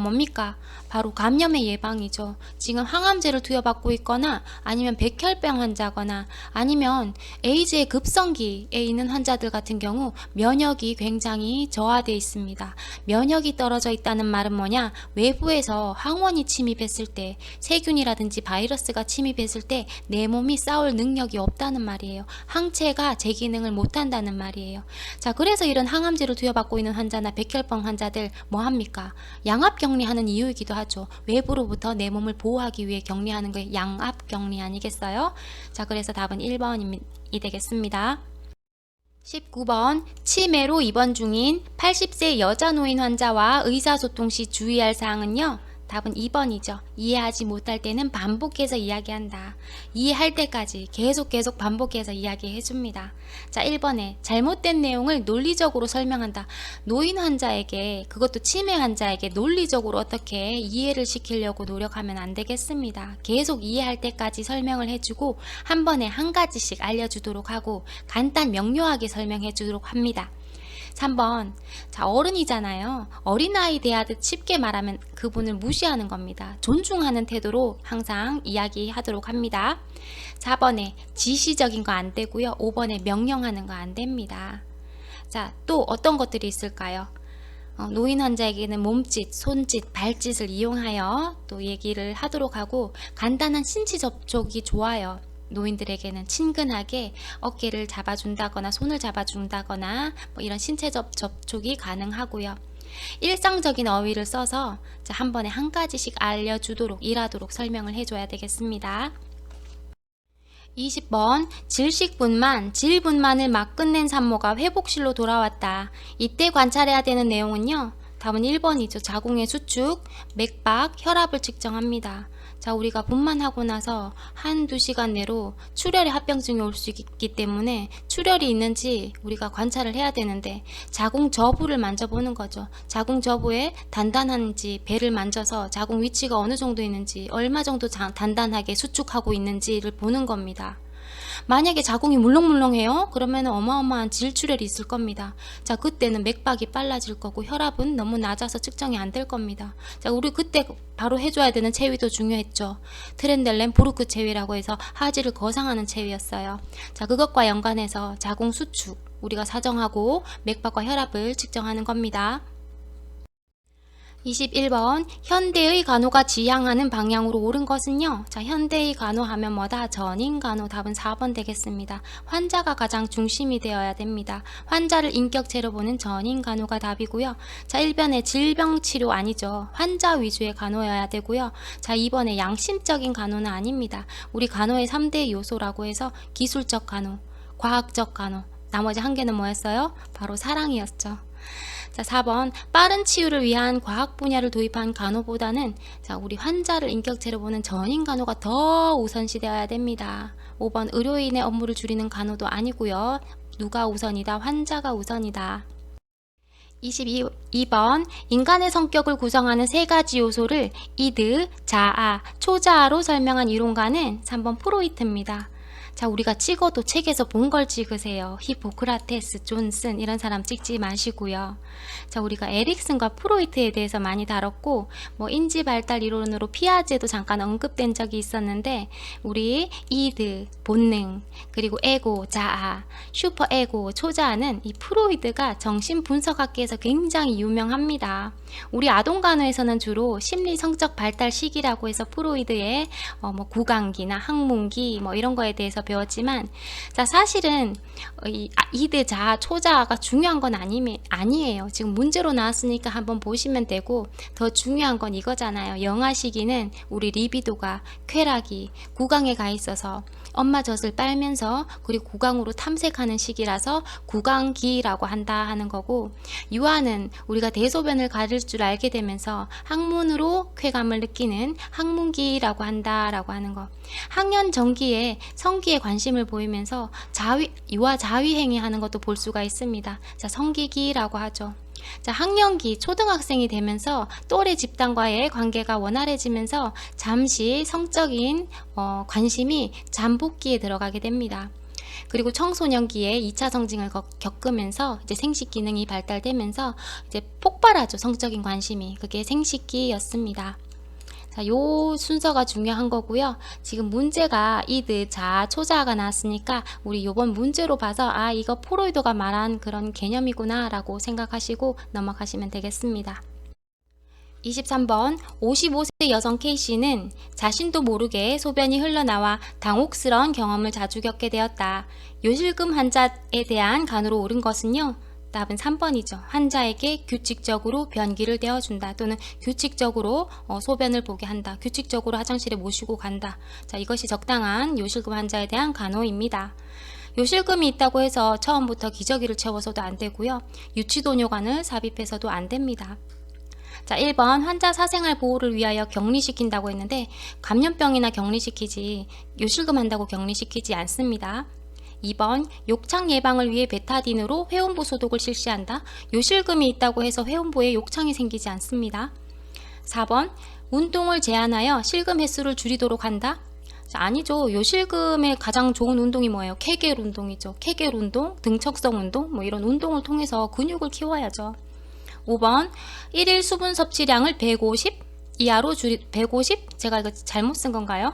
뭡니까? 바로 감염의 예방이죠. 지금 항암제를 투여받고 있거나 아니면 백혈병 환자거나 아니면 에이즈의 급성기에 있는 환자들 같은 경우 면역이 굉장히 저하되어 있습니다. 면역이 떨어져 있다는 말은 뭐냐? 외부에서 항원이 침입했을 때, 세균이라든지 바이러스가 침입했을 때 내 몸이 싸울 능력이 없다는 말이에요. 항체가 제 기능을 못한다는 말이에요. 자, 그래서 이런 항암제를 투여받고 있는 환자나 백혈병 환자들 뭐 합니까? 양압 격리하는 이유이기도 하죠. 외부로부터 내 몸을 보호하기 위해 격리하는 게 양압 격리 아니겠어요? 자, 그래서 답은 1번이 되겠습니다. 19번 치매로 입원 중인 80세 여자 노인 환자와 의사소통 시 주의할 사항은요. 답은 2번이죠. 이해하지 못할 때는 반복해서 이야기한다. 이해할 때까지 계속 반복해서 이야기해 줍니다. 자, 1번에 잘못된 내용을 논리적으로 설명한다. 노인 환자에게, 그것도 치매 환자에게 논리적으로 어떻게 이해를 시키려고 노력하면 안 되겠습니다. 계속 이해할 때까지 설명을 해주고 한 번에 한 가지씩 알려주도록 하고 간단 명료하게 설명해 주도록 합니다. 3번, 자, 어른이잖아요. 어린아이 대하듯 쉽게 말하면 그분을 무시하는 겁니다. 존중하는 태도로 항상 이야기하도록 합니다. 4번에 지시적인 거 안 되고요. 5번에 명령하는 거 안 됩니다. 자, 또 어떤 것들이 있을까요? 노인 환자에게는 몸짓, 손짓, 발짓을 이용하여 또 얘기를 하도록 하고 간단한 신체 접촉이 좋아요. 노인들에게는 친근하게 어깨를 잡아준다거나 손을 잡아준다거나 뭐 이런 신체 접촉이 가능하고요. 일상적인 어휘를 써서 한 번에 한 가지씩 알려주도록, 일하도록 설명을 해줘야 되겠습니다. 20번 질식분만, 질분만을 막 끝낸 산모가 회복실로 돌아왔다. 이때 관찰해야 되는 내용은요. 답은 1번이죠. 자궁의 수축, 맥박, 혈압을 측정합니다. 자, 우리가 분만하고 나서 한두 시간 내로 출혈의 합병증이 올 수 있기 때문에 출혈이 있는지 우리가 관찰을 해야 되는데, 자궁 저부를 만져보는 거죠. 자궁 저부에 단단한지 배를 만져서 자궁 위치가 어느 정도 있는지, 얼마 정도 단단하게 수축하고 있는지를 보는 겁니다. 만약에 자궁이 물렁물렁해요? 그러면 어마어마한 질출혈이 있을 겁니다. 자, 그때는 맥박이 빨라질 거고 혈압은 너무 낮아서 측정이 안 될 겁니다. 자, 우리 그때 바로 해줘야 되는 체위도 중요했죠. 트렌델렌 보르크 체위라고 해서 하지를 거상하는 체위였어요. 자, 그것과 연관해서 자궁 수축, 우리가 사정하고 맥박과 혈압을 측정하는 겁니다. 21번 현대의 간호가 지향하는 방향으로 옳은 것은요. 자, 현대의 간호하면 뭐다? 전인간호. 답은 4번 되겠습니다. 환자가 가장 중심이 되어야 됩니다. 환자를 인격체로 보는 전인간호가 답이고요. 자, 1번에 질병치료 아니죠. 환자 위주의 간호여야 되고요. 자, 2번에 양심적인 간호는 아닙니다. 우리 간호의 3대 요소라고 해서 기술적 간호, 과학적 간호, 나머지 한 개는 뭐였어요? 바로 사랑이었죠. 자, 4번 빠른 치유를 위한 과학 분야를 도입한 간호보다는 자, 우리 환자를 인격체로 보는 전인 간호가 더 우선시되어야 됩니다. 5번 의료인의 업무를 줄이는 간호도 아니고요. 누가 우선이다? 환자가 우선이다. 22번 인간의 성격을 구성하는 세 가지 요소를 이드, 자아, 초자아로 설명한 이론가는 3번 프로이트입니다. 자, 우리가 찍어도 책에서 본 걸 찍으세요. 히포크라테스, 존슨 이런 사람 찍지 마시고요. 자, 우리가 에릭슨과 프로이트에 대해서 많이 다뤘고, 뭐 인지 발달 이론으로 피아제도 잠깐 언급된 적이 있었는데, 우리 이드, 본능, 그리고 에고, 자아, 슈퍼 에고, 초자아는 이 프로이드가 정신 분석학계에서 굉장히 유명합니다. 우리 아동 간호에서는 주로 심리 성적 발달 시기라고 해서 프로이드의 뭐 구강기나 항문기 뭐 이런 거에 대해서 배웠지만, 자, 사실은 이드, 자아, 초자아가 중요한 건 아니에요. 지금 문제로 나왔으니까 한번 보시면 되고, 더 중요한 건 이거잖아요. 영아 시기는 우리 리비도가, 쾌락이 구강에 가 있어서 엄마 젖을 빨면서 그리고 구강으로 탐색하는 시기라서 구강기라고 한다 하는 거고, 유아는 우리가 대소변을 가릴 줄 알게 되면서 항문으로 쾌감을 느끼는 항문기라고 한다라고 하는 거. 학년 전기에 성기에 관심을 보이면서 유아 자위행위 하는 것도 볼 수가 있습니다. 자, 성기기라고 하죠. 자, 학년기 초등학생이 되면서 또래 집단과의 관계가 원활해지면서 잠시 성적인 관심이 잠복기에 들어가게 됩니다. 그리고 청소년기에 2차 성징을 겪으면서 이제 생식 기능이 발달되면서 이제 폭발하죠. 성적인 관심이. 그게 생식기였습니다. 자, 요 순서가 중요한 거고요. 지금 문제가 이드, 자아, 초자아가 나왔으니까 우리 요번 문제로 봐서 아, 이거 프로이도가 말한 그런 개념이구나 라고 생각하시고 넘어가시면 되겠습니다. 23번 55세 여성 K씨는 자신도 모르게 소변이 흘러나와 당혹스러운 경험을 자주 겪게 되었다. 요실금 환자에 대한 간호로 옳은 것은요? 답은 3번이죠. 환자에게 규칙적으로 변기를 떼어준다, 또는 규칙적으로 소변을 보게 한다, 규칙적으로 화장실에 모시고 간다. 자, 이것이 적당한 요실금 환자에 대한 간호입니다. 요실금이 있다고 해서 처음부터 기저귀를 채워서도 안 되고요. 유치도뇨관을 삽입해서도 안 됩니다. 자, 1번 환자 사생활 보호를 위하여 격리시킨다고 했는데, 감염병이나 격리시키지 요실금 한다고 격리시키지 않습니다. 2번 욕창 예방을 위해 베타딘으로 회원부 소독을 실시한다. 요실금이 있다고 해서 회원부에 욕창이 생기지 않습니다. 4번 운동을 제한하여 실금 횟수를 줄이도록 한다. 자, 아니죠. 요실금의 가장 좋은 운동이 뭐예요? 케겔 운동이죠. 케겔 운동, 등척성 운동, 뭐 이런 운동을 통해서 근육을 키워야죠. 5번 1일 수분 섭취량을 150 이하로 150? 제가 이거 잘못 쓴 건가요?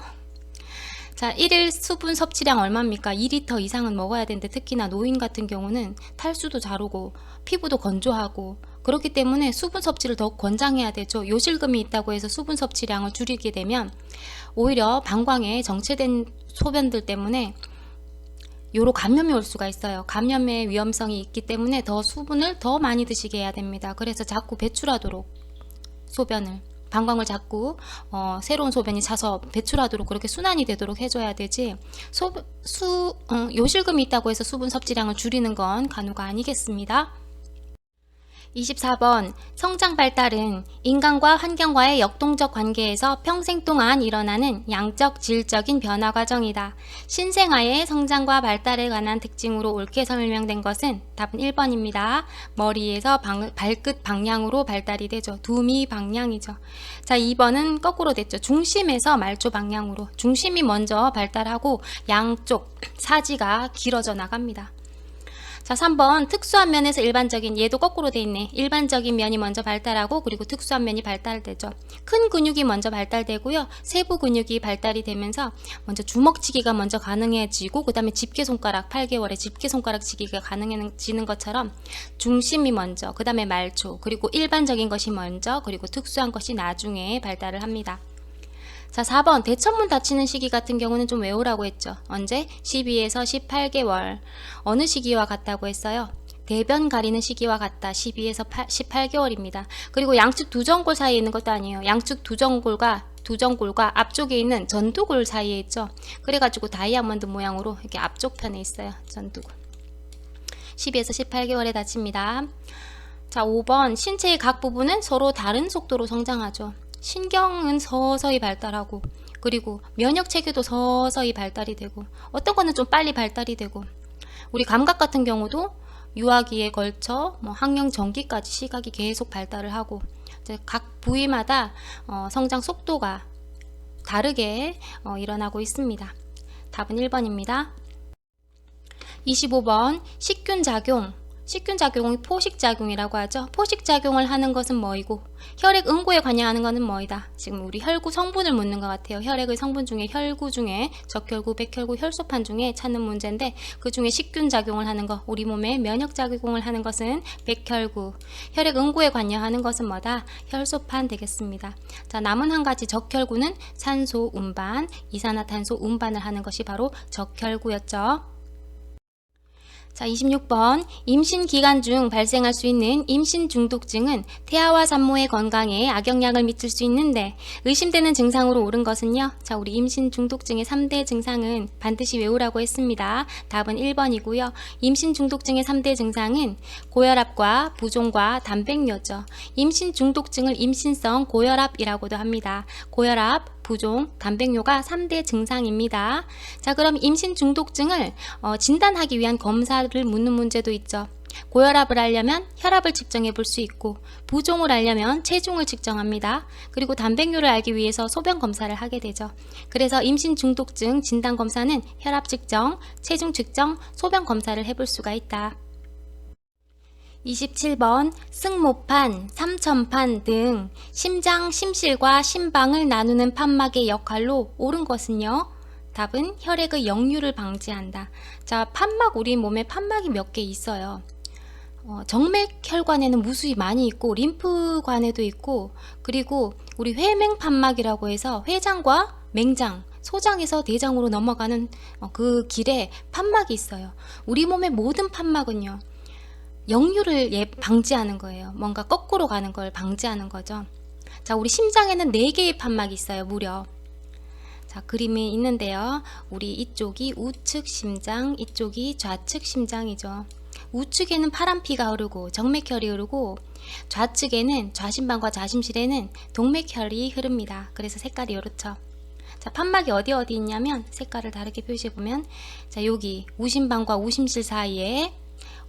자, 1일 수분 섭취량 얼마입니까? 2리터 이상은 먹어야 되는데, 특히나 노인 같은 경우는 탈수도 잘 오고 피부도 건조하고 그렇기 때문에 수분 섭취를 더욱 권장해야 되죠. 요실금이 있다고 해서 수분 섭취량을 줄이게 되면 오히려 방광에 정체된 소변들 때문에 요로 감염이 올 수가 있어요. 감염의 위험성이 있기 때문에 더 수분을 더 많이 드시게 해야 됩니다. 그래서 자꾸 배출하도록 소변을, 방광을 자꾸 새로운 소변이 차서 배출하도록 그렇게 순환이 되도록 해줘야 되지, 요실금이 있다고 해서 수분 섭취량을 줄이는 건 간호가 아니겠습니다. 24번 성장 발달은 인간과 환경과의 역동적 관계에서 평생 동안 일어나는 양적 질적인 변화 과정이다. 신생아의 성장과 발달에 관한 특징으로 옳게 설명된 것은 답은 1번입니다. 머리에서 발끝 방향으로 발달이 되죠. 두미 방향이죠. 자, 2번은 거꾸로 됐죠. 중심에서 말초 방향으로. 중심이 먼저 발달하고 양쪽 사지가 길어져 나갑니다. 자, 3번 특수한 면에서 일반적인, 얘도 거꾸로 돼 있네. 일반적인 면이 먼저 발달하고 그리고 특수한 면이 발달되죠. 큰 근육이 먼저 발달되고요. 세부 근육이 발달이 되면서 먼저 주먹치기가 먼저 가능해지고 그 다음에 집게손가락, 8개월에 집게손가락 치기가 가능해지는 것처럼 중심이 먼저, 그 다음에 말초, 그리고 일반적인 것이 먼저, 그리고 특수한 것이 나중에 발달을 합니다. 자, 4번 대천문 닫히는 시기 같은 경우는 좀 외우라고 했죠. 언제? 12에서 18개월. 어느 시기와 같다고 했어요? 대변 가리는 시기와 같다. 12에서 18개월입니다. 그리고 양측 두정골 사이에 있는 것도 아니에요. 양측 두정골과 앞쪽에 있는 전두골 사이에 있죠. 그래가지고 다이아몬드 모양으로 이렇게 앞쪽 편에 있어요. 전두골. 12에서 18개월에 닫힙니다. 자, 5번 신체의 각 부분은 서로 다른 속도로 성장하죠. 신경은 서서히 발달하고 그리고 면역 체계도 서서히 발달이 되고 어떤 거는 좀 빨리 발달이 되고 우리 감각 같은 경우도 유아기에 걸쳐 학령 전기까지 시각이 계속 발달을 하고 이제 각 부위마다 성장 속도가 다르게 일어나고 있습니다. 답은 1번입니다. 25번 식균작용. 식균작용이 포식작용이라고 하죠. 포식작용을 하는 것은 뭐이고 혈액 응고에 관여하는 것은 뭐이다. 지금 우리 혈구 성분을 묻는 것 같아요. 혈액의 성분 중에 혈구 중에 적혈구, 백혈구, 혈소판 중에 찾는 문제인데 그 중에 식균작용을 하는 것, 우리 몸에 면역작용을 하는 것은 백혈구, 혈액 응고에 관여하는 것은 뭐다? 혈소판 되겠습니다. 자, 남은 한 가지 적혈구는 산소 운반, 이산화탄소 운반을 하는 것이 바로 적혈구였죠. 자, 26번 임신 기간 중 발생할 수 있는 임신 중독증은 태아와 산모의 건강에 악영향을 미칠 수 있는데 의심되는 증상으로 옳은 것은요. 자, 우리 임신 중독증의 3대 증상은 반드시 외우라고 했습니다. 답은 1번이고요. 임신 중독증의 3대 증상은 고혈압과 부종과 단백뇨죠. 임신 중독증을 임신성 고혈압이라고도 합니다. 고혈압, 부종, 단백뇨가 3대 증상입니다. 자, 그럼 임신 중독증을 진단하기 위한 검사를 묻는 문제도 있죠. 고혈압을 알려면 혈압을 측정해 볼 수 있고 부종을 알려면 체중을 측정합니다. 그리고 단백뇨를 알기 위해서 소변 검사를 하게 되죠. 그래서 임신 중독증 진단 검사는 혈압 측정, 체중 측정, 소변 검사를 해볼 수가 있다. 27번 승모판, 삼천판 등 심장, 심실과 심방을 나누는 판막의 역할로 옳은 것은요. 답은 혈액의 역류를 방지한다. 자, 판막, 우리 몸에 판막이 몇 개 있어요. 정맥혈관에는 무수히 많이 있고 림프관에도 있고 그리고 우리 회맹판막이라고 해서 회장과 맹장, 소장에서 대장으로 넘어가는 그 길에 판막이 있어요. 우리 몸의 모든 판막은요. 역류를 방지하는 거예요. 뭔가 거꾸로 가는 걸 방지하는 거죠. 자, 우리 심장에는 4개의 판막이 있어요. 무려. 자, 그림이 있는데요. 우리 이쪽이 우측 심장, 이쪽이 좌측 심장이죠. 우측에는 파란 피가 흐르고 정맥혈이 흐르고 좌측에는 좌심방과 좌심실에는 동맥혈이 흐릅니다. 그래서 색깔이 이렇죠. 자, 판막이 어디 있냐면 색깔을 다르게 표시해 보면 자, 여기 우심방과 우심실 사이에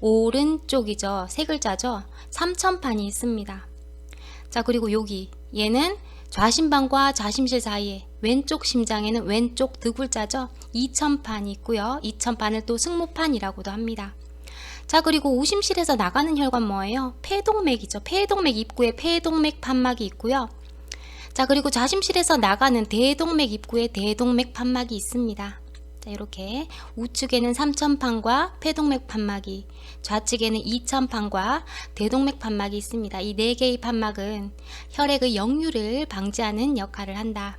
오른쪽이죠. 세 글자죠. 삼천판이 있습니다. 자, 그리고 여기 얘는 좌심방과 좌심실 사이에 왼쪽 심장에는 왼쪽 두 글자죠. 이천판이 있고요. 이천판을 또 승모판이라고도 합니다. 자, 그리고 우심실에서 나가는 혈관 뭐예요? 폐동맥이죠. 폐동맥 입구에 폐동맥 판막이 있고요. 자, 그리고 좌심실에서 나가는 대동맥 입구에 대동맥 판막이 있습니다. 자, 이렇게 우측에는 삼천판과 폐동맥 판막이, 좌측에는 이천판과 대동맥 판막이 있습니다. 이 4개의 판막은 혈액의 역류를 방지하는 역할을 한다.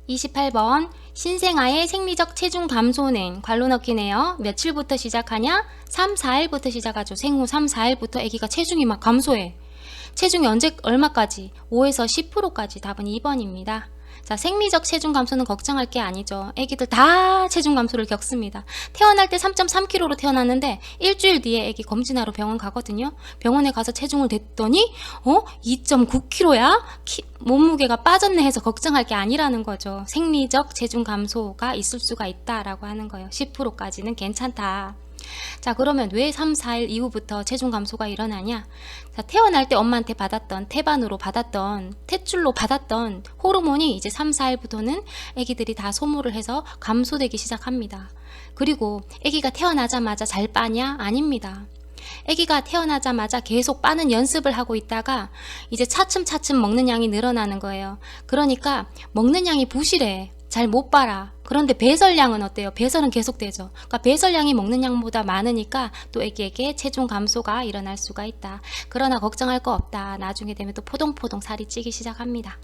28번 신생아의 생리적 체중 감소는 괄호 넣기네요. 며칠부터 시작하냐? 3, 4일부터 시작하죠. 생후 3, 4일부터 아기가 체중이 막 감소해. 체중이 언제 얼마까지? 5에서 10%까지. 답은 2번입니다. 자, 생리적 체중 감소는 걱정할 게 아니죠. 애기들 다 체중 감소를 겪습니다. 태어날 때 3.3kg로 태어났는데 일주일 뒤에 애기 검진하러 병원 가거든요. 병원에 가서 체중을 쟀더니 2.9kg야? 몸무게가 빠졌네 해서 걱정할 게 아니라는 거죠. 생리적 체중 감소가 있을 수가 있다라고 하는 거예요. 10%까지는 괜찮다. 자, 그러면 왜 3, 4일 이후부터 체중 감소가 일어나냐? 자, 태어날 때 엄마한테 받았던 태반으로 받았던 탯줄로 받았던 호르몬이 이제 3, 4일부터는 애기들이 다 소모를 해서 감소되기 시작합니다. 그리고 애기가 태어나자마자 잘 빠냐? 아닙니다. 애기가 태어나자마자 계속 빠는 연습을 하고 있다가 이제 차츰차츰 먹는 양이 늘어나는 거예요. 그러니까 먹는 양이 부실해. 잘 못 빨아. 그런데 배설량은 어때요? 배설은 계속되죠. 그러니까 배설량이 먹는 양보다 많으니까 또 애기에게 체중 감소가 일어날 수가 있다. 그러나 걱정할 거 없다. 나중에 되면 또 포동포동 살이 찌기 시작합니다.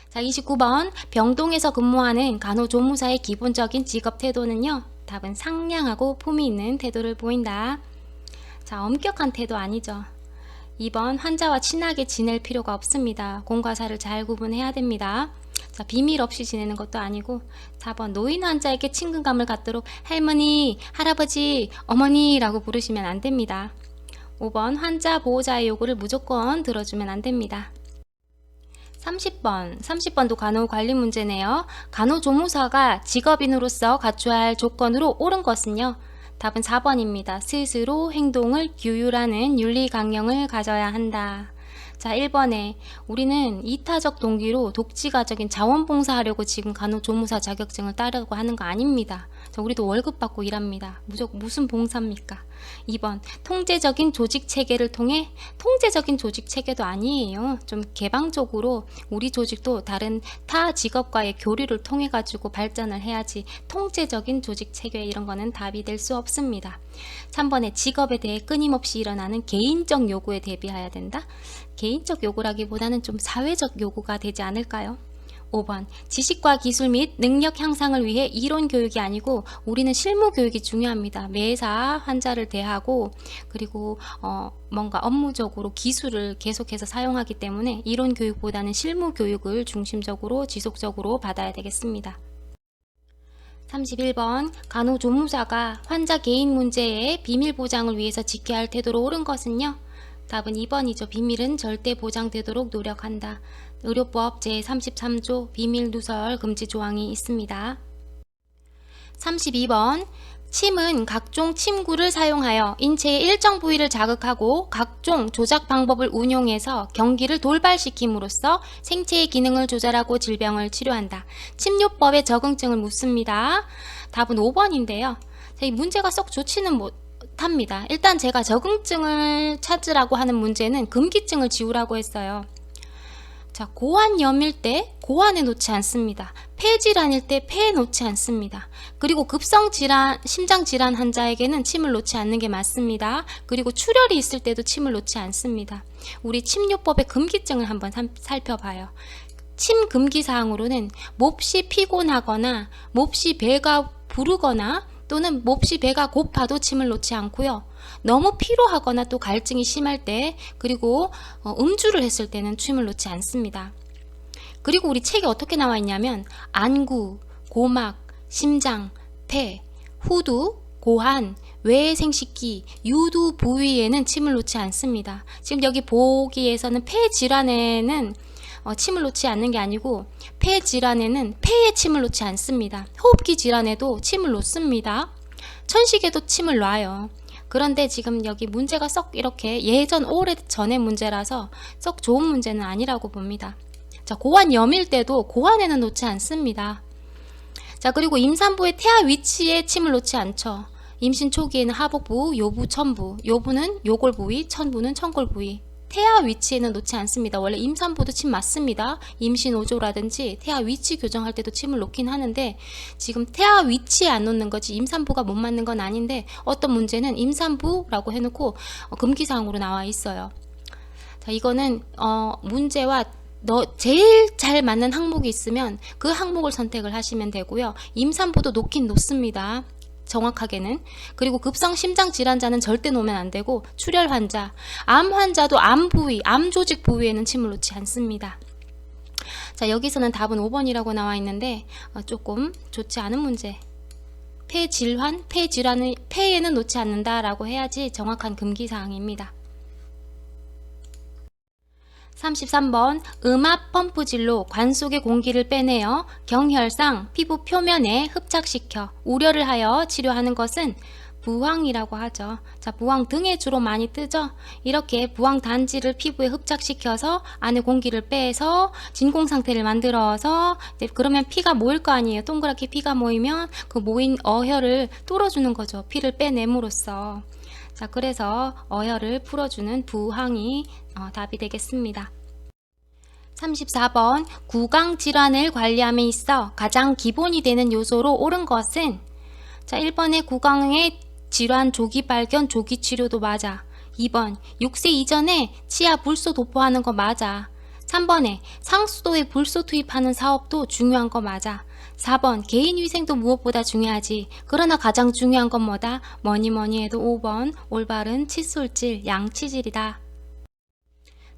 자, 29번 병동에서 근무하는 간호조무사의 기본적인 직업 태도는요. 답은 상냥하고 품위 있는 태도를 보인다. 자, 엄격한 태도 아니죠. 2번 환자와 친하게 지낼 필요가 없습니다. 공과 사를 잘 구분해야 됩니다. 자, 비밀 없이 지내는 것도 아니고. 4번 노인 환자에게 친근감을 갖도록 할머니, 할아버지, 어머니라고 부르시면 안 됩니다. 5번 환자 보호자의 요구를 무조건 들어주면 안 됩니다. 30번도 간호관리 문제네요. 간호조무사가 직업인으로서 갖춰야 할 조건으로 옳은 것은요. 답은 4번입니다. 스스로 행동을 규율하는 윤리 강령을 가져야 한다. 자, 1번에 우리는 이타적 동기로 독지가적인 자원봉사하려고 지금 간호조무사 자격증을 따려고 하는 거 아닙니다. 자, 우리도 월급 받고 일합니다. 무슨 봉사입니까? 2번 통제적인 조직체계를 통해 통제적인 조직체계도 아니에요. 좀 개방적으로 우리 조직도 다른 타 직업과의 교류를 통해 가지고 발전을 해야지 통제적인 조직체계 이런 거는 답이 될 수 없습니다. 3번에 직업에 대해 끊임없이 일어나는 개인적 요구에 대비해야 된다. 개인적 요구라기보다는 좀 사회적 요구가 되지 않을까요? 5번 지식과 기술 및 능력 향상을 위해 이론 교육이 아니고 우리는 실무 교육이 중요합니다. 매사 환자를 대하고 그리고 뭔가 업무적으로 기술을 계속해서 사용하기 때문에 이론 교육보다는 실무 교육을 중심적으로 지속적으로 받아야 되겠습니다. 31번 간호조무사가 환자 개인 문제의 비밀 보장을 위해서 지켜야 할 태도로 옳은 것은요. 답은 2번이죠. 비밀은 절대 보장되도록 노력한다. 의료법 제33조 비밀 누설 금지 조항이 있습니다. 32번 침은 각종 침구를 사용하여 인체의 일정 부위를 자극하고 각종 조작 방법을 운용해서 경기를 돌발시킴으로써 생체의 기능을 조절하고 질병을 치료한다. 침요법의 적응증을 묻습니다. 답은 5번인데요. 이 문제가 썩 좋지는 못합니다. 일단 제가 적응증을 찾으라고 하는 문제는 금기증을 지우라고 했어요. 자, 고환염일 때 고환에 놓지 않습니다. 폐질환일 때 폐에 놓지 않습니다. 그리고 급성질환, 심장질환 환자에게는 침을 놓지 않는 게 맞습니다. 그리고 출혈이 있을 때도 침을 놓지 않습니다. 우리 침요법의 금기증을 한번 살펴봐요. 침 금기사항으로는 몹시 피곤하거나 몹시 배가 부르거나 또는 몹시 배가 고파도 침을 놓지 않고요. 너무 피로하거나 또 갈증이 심할 때 그리고 음주를 했을 때는 침을 놓지 않습니다. 그리고 우리 책에 어떻게 나와 있냐면 안구, 고막, 심장, 폐, 후두, 고환, 외생식기, 유두 부위에는 침을 놓지 않습니다. 지금 여기 보기에서는 폐 질환에는 침을 놓지 않는 게 아니고 폐 질환에는 폐에 침을 놓지 않습니다. 호흡기 질환에도 침을 놓습니다. 천식에도 침을 놔요. 그런데 지금 여기 문제가 썩 이렇게 예전 오래전의 문제라서 썩 좋은 문제는 아니라고 봅니다. 자, 고환염일 때도 고환에는 놓지 않습니다. 자, 그리고 임산부의 태아 위치에 침을 놓지 않죠. 임신 초기에는 하복부, 요부, 천부, 요부는 요골 부위, 천부는 천골 부위. 태아 위치에는 놓지 않습니다. 원래 임산부도 침 맞습니다. 임신 5조라든지 태아 위치 교정할 때도 침을 놓긴 하는데 지금 태아 위치에 안 놓는 거지 임산부가 못 맞는 건 아닌데 어떤 문제는 임산부라고 해놓고 금기사항으로 나와 있어요. 자, 이거는 문제와 제일 잘 맞는 항목이 있으면 그 항목을 선택을 하시면 되고요. 임산부도 놓긴 놓습니다. 정확하게는. 그리고 급성 심장 질환자는 절대 놓으면 안 되고, 출혈 환자, 암 환자도 암 부위, 암 조직 부위에는 침을 놓지 않습니다. 자, 여기서는 답은 5번이라고 나와 있는데 조금 좋지 않은 문제. 폐질환, 폐질환을 폐에는 놓지 않는다라고 해야지 정확한 금기사항입니다. 33번 음압 펌프질로 관 속의 공기를 빼내어 경혈상 피부 표면에 흡착시켜 우려를 하여 치료하는 것은 부항이라고 하죠. 자, 부항 등에 주로 많이 뜨죠. 이렇게 부항 단지를 피부에 흡착시켜서 안에 공기를 빼서 진공 상태를 만들어서 그러면 피가 모일 거 아니에요. 동그랗게 피가 모이면 그 모인 어혈을 뚫어주는 거죠. 피를 빼냄으로써. 자, 그래서 어혈을 풀어주는 부항이 답이 되겠습니다. 34번 구강 질환을 관리함에 있어 가장 기본이 되는 요소로 옳은 것은, 자, 1번에 구강의 질환 조기 발견 조기 치료도 맞아. 2번 6세 이전에 치아 불소 도포하는 거 맞아. 3번에 상수도에 불소 투입하는 사업도 중요한 거 맞아. 4번 개인위생도 무엇보다 중요하지. 그러나 가장 중요한 건 뭐다? 뭐니 해도 5번 올바른 칫솔질 양치질이다.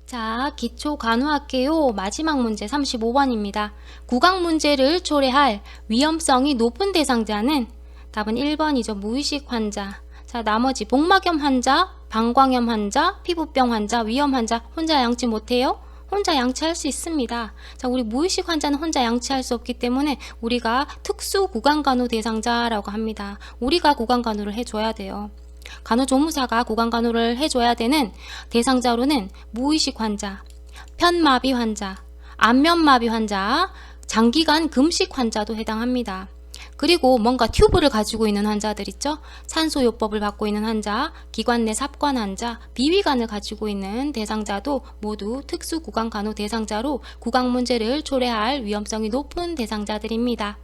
자, 기초간호학개요 마지막 문제 35번입니다. 구강 문제를 초래할 위험성이 높은 대상자는 답은 1번이죠. 무의식 환자. 자, 나머지 복막염 환자, 방광염 환자, 피부병 환자, 위염 환자 혼자 양치 못해요? 혼자 양치할 수 있습니다. 자, 우리 무의식 환자는 혼자 양치할 수 없기 때문에 우리가 특수 구강간호 대상자라고 합니다. 우리가 구강간호를 해줘야 돼요. 간호조무사가 구강간호를 해줘야 되는 대상자로는 무의식 환자, 편마비 환자, 안면마비 환자, 장기간 금식 환자도 해당합니다. 그리고 뭔가 튜브를 가지고 있는 환자들 있죠? 산소요법을 받고 있는 환자, 기관 내 삽관 환자, 비위관을 가지고 있는 대상자도 모두 특수구강간호 대상자로 구강 문제를 초래할 위험성이 높은 대상자들입니다.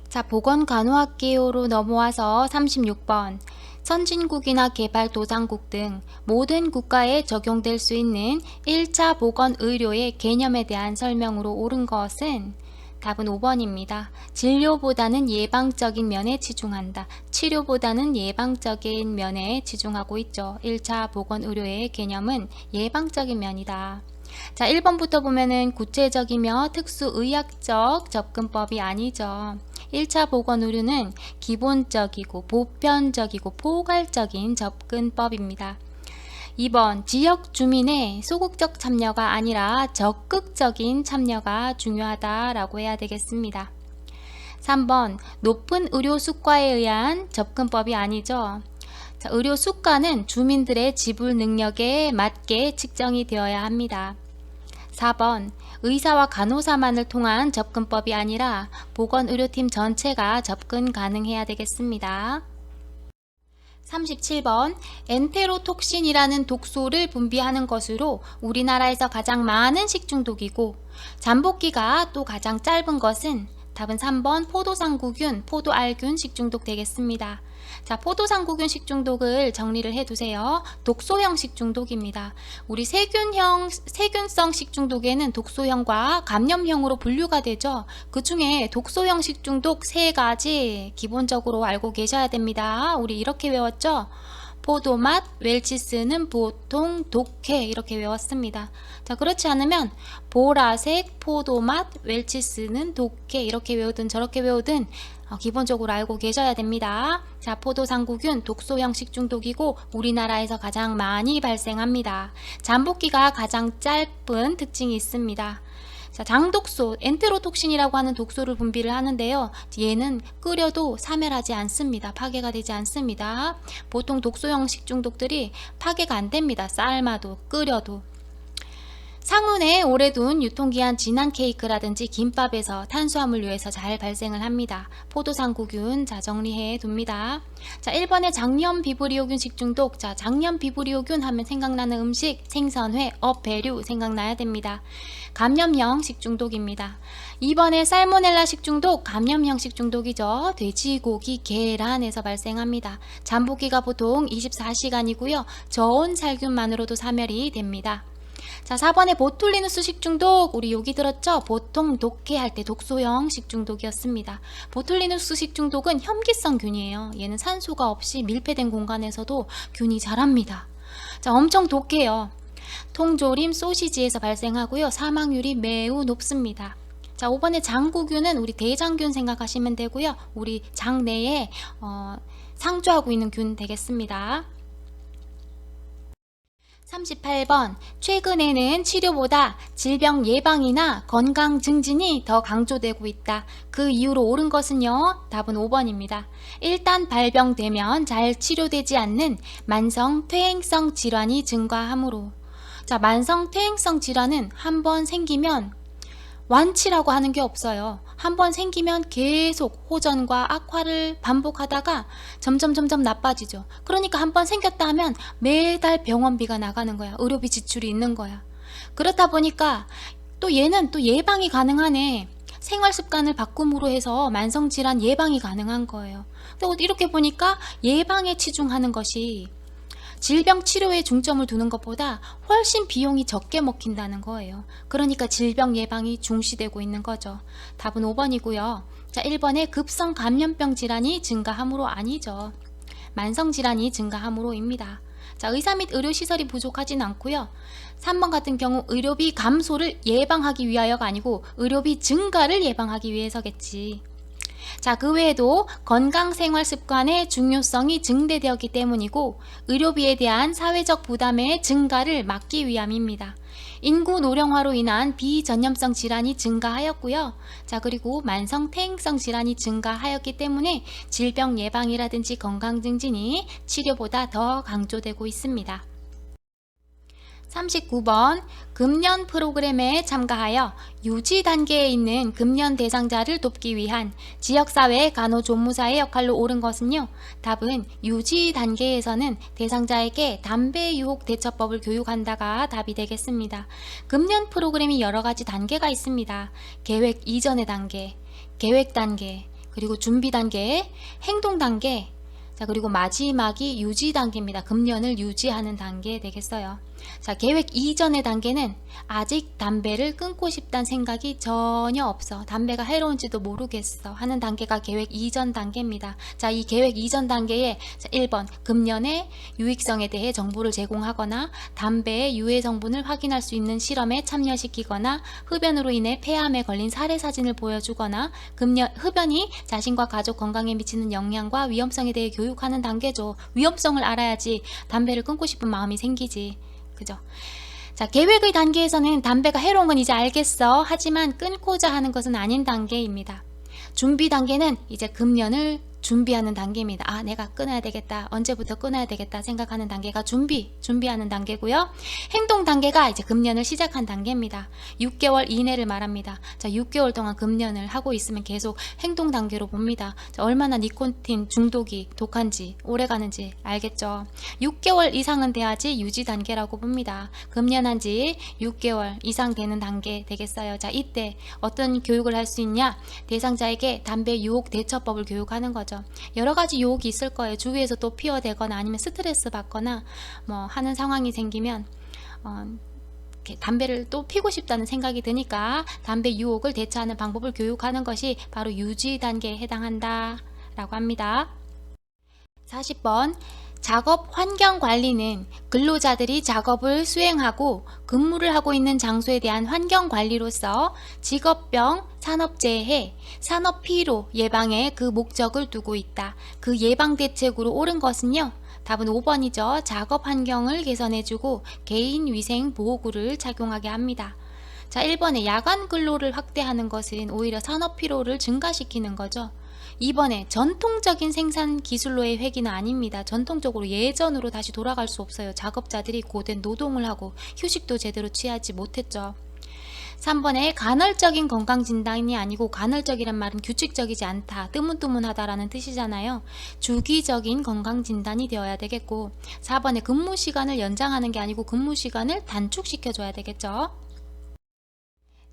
자, 보건간호학개요로 넘어와서 36번 선진국이나 개발도상국 등 모든 국가에 적용될 수 있는 1차 보건의료의 개념에 대한 설명으로 옳은 것은 답은 5번입니다. 진료보다는 예방적인 면에 치중한다. 치료보다는 예방적인 면에 치중하고 있죠. 1차 보건의료의 개념은 예방적인 면이다. 자, 1번부터 보면은 구체적이며 특수의학적 접근법이 아니죠. 1차 보건의료는 기본적이고 보편적이고 포괄적인 접근법입니다. 2번 지역 주민의 소극적 참여가 아니라 적극적인 참여가 중요하다라고 해야 되겠습니다. 3번 높은 의료 수가에 의한 접근법이 아니죠. 자, 의료 수가는 주민들의 지불 능력에 맞게 측정이 되어야 합니다. 4번 의사와 간호사만을 통한 접근법이 아니라 보건의료팀 전체가 접근 가능해야 되겠습니다. 37번 엔테로톡신이라는 독소를 분비하는 것으로 우리나라에서 가장 많은 식중독이고 잠복기가 또 가장 짧은 것은 답은 3번 포도상구균, 포도알균 식중독 되겠습니다. 자, 포도상구균 식중독을 정리를 해두세요. 독소형 식중독입니다. 우리 세균성 식중독에는 독소형과 감염형으로 분류가 되죠. 그 중에 독소형 식중독 3가지 기본적으로 알고 계셔야 됩니다. 우리 이렇게 외웠죠? 포도맛, 웰치스는 보통 독해 이렇게 외웠습니다. 자, 그렇지 않으면 보라색, 포도맛, 웰치스는 독해 이렇게 외우든 저렇게 외우든 기본적으로 알고 계셔야 됩니다. 자, 포도상구균 독소형 식중독이고 우리나라에서 가장 많이 발생합니다. 잠복기가 가장 짧은 특징이 있습니다. 자, 장독소, 엔테로톡신이라고 하는 독소를 분비를 하는데요. 얘는 끓여도 사멸하지 않습니다. 파괴가 되지 않습니다. 보통 독소형 식중독들이 파괴가 안 됩니다. 삶아도 끓여도. 상온에 오래 둔 유통기한 지난 케이크라든지 김밥에서 탄수화물류에서 잘 발생을 합니다. 포도상구균 자 정리해 둡니다. 자, 1번에 장염비브리오균 식중독. 자, 장염비브리오균 하면 생각나는 음식 생선회, 어배류 생각나야 됩니다. 감염형 식중독입니다. 2번에 살모넬라 식중독, 감염형 식중독이죠. 돼지고기, 계란에서 발생합니다. 잠복기가 보통 24시간이고요. 저온 살균만으로도 사멸이 됩니다. 자, 4번에 보툴리누스 식중독, 우리 여기 들었죠? 보통 독해할 때 독소형 식중독이었습니다. 보툴리누스 식중독은 혐기성 균이에요. 얘는 산소가 없이 밀폐된 공간에서도 균이 자랍니다. 자, 엄청 독해요. 통조림, 소시지에서 발생하고요. 사망률이 매우 높습니다. 자, 5번에 장구균은 우리 대장균 생각하시면 되고요. 우리 장 내에 상주하고 있는 균 되겠습니다. 38번, 최근에는 치료보다 질병 예방이나 건강 증진이 더 강조되고 있다. 그 이유로 옳은 것은요? 답은 5번입니다. 일단 발병되면 잘 치료되지 않는 만성 퇴행성 질환이 증가하므로. 자, 만성 퇴행성 질환은 한번 생기면 완치라고 하는 게 없어요. 한번 생기면 계속 호전과 악화를 반복하다가 점점 나빠지죠. 그러니까 한번 생겼다 하면 매달 병원비가 나가는 거야. 의료비 지출이 있는 거야. 그렇다 보니까 또 얘는 또 예방이 가능하네. 생활습관을 바꿈으로 해서 만성질환 예방이 가능한 거예요. 또 이렇게 보니까 예방에 치중하는 것이 질병 치료에 중점을 두는 것보다 훨씬 비용이 적게 먹힌다는 거예요. 그러니까 질병 예방이 중시되고 있는 거죠. 답은 5번이고요. 자, 1번에 급성 감염병 질환이 증가함으로 아니죠. 만성 질환이 증가함으로입니다. 자, 의사 및 의료시설이 부족하진 않고요. 3번 같은 경우 의료비 감소를 예방하기 위하여가 아니고 의료비 증가를 예방하기 위해서겠지. 자, 그 외에도 건강생활습관의 중요성이 증대되었기 때문이고 의료비에 대한 사회적 부담의 증가를 막기 위함입니다. 인구 노령화로 인한 비전염성 질환이 증가하였고요. 자, 그리고 만성 퇴행성 질환이 증가하였기 때문에 질병 예방이라든지 건강 증진이 치료보다 더 강조되고 있습니다. 39번, 금연 프로그램에 참가하여 유지 단계에 있는 금연 대상자를 돕기 위한 지역사회 간호조무사의 역할로 옳은 것은요. 답은 유지 단계에서는 대상자에게 담배 유혹 대처법을 교육한다가 답이 되겠습니다. 금연 프로그램이 여러 가지 단계가 있습니다. 계획 이전의 단계, 계획 단계, 그리고 준비 단계, 행동 단계, 자, 그리고 마지막이 유지 단계입니다. 금연을 유지하는 단계 되겠어요. 자, 계획 이전의 단계는 아직 담배를 끊고 싶다는 생각이 전혀 없어. 담배가 해로운지도 모르겠어 하는 단계가 계획 이전 단계입니다. 자, 이 계획 이전 단계에 1번 금연의 유익성에 대해 정보를 제공하거나 담배의 유해 성분을 확인할 수 있는 실험에 참여시키거나 흡연으로 인해 폐암에 걸린 사례 사진을 보여주거나 흡연이 자신과 가족 건강에 미치는 영향과 위험성에 대해 교육하는 단계죠. 위험성을 알아야지 담배를 끊고 싶은 마음이 생기지. 그죠? 자, 계획의 단계에서는 담배가 해로운 건 이제 알겠어. 하지만 끊고자 하는 것은 아닌 단계입니다. 준비 단계는 이제 금연을 준비하는 단계입니다. 아, 내가 끊어야 되겠다. 언제부터 끊어야 되겠다 생각하는 단계가 준비하는 단계고요. 행동 단계가 이제 금연을 시작한 단계입니다. 6개월 이내를 말합니다. 자, 6개월 동안 금연을 하고 있으면 계속 행동 단계로 봅니다. 자, 얼마나 니코틴 중독이 독한지 오래 가는지 알겠죠? 6개월 이상은 돼야지 유지 단계라고 봅니다. 금연한 지 6개월 이상 되는 단계 되겠어요. 자, 이때 어떤 교육을 할 수 있냐? 대상자에게 담배 유혹 대처법을 교육하는 거죠. 여러 가지 유혹이 있을 거예요. 주위에서 또 피워대거나 아니면 스트레스 받거나 뭐 하는 상황이 생기면 담배를 또 피고 싶다는 생각이 드니까 담배 유혹을 대처하는 방법을 교육하는 것이 바로 유지 단계에 해당한다 라고 합니다. 40번, 작업 환경 관리는 근로자들이 작업을 수행하고 근무를 하고 있는 장소에 대한 환경 관리로서 직업병, 산업재해, 산업피로 예방에 그 목적을 두고 있다. 그 예방 대책으로 옳은 것은요. 답은 5번이죠. 작업 환경을 개선해주고 개인 위생 보호구를 착용하게 합니다. 자, 1번에 야간 근로를 확대하는 것은 오히려 산업피로를 증가시키는 거죠. 2번에 전통적인 생산 기술로의 회귀는 아닙니다. 전통적으로 예전으로 다시 돌아갈 수 없어요. 작업자들이 고된 노동을 하고 휴식도 제대로 취하지 못했죠. 3번에 간헐적인 건강진단이 아니고 간헐적이란 말은 규칙적이지 않다, 뜨문뜨문하다라는 뜻이잖아요. 주기적인 건강진단이 되어야 되겠고 4번에 근무시간을 연장하는 게 아니고 근무시간을 단축시켜줘야 되겠죠.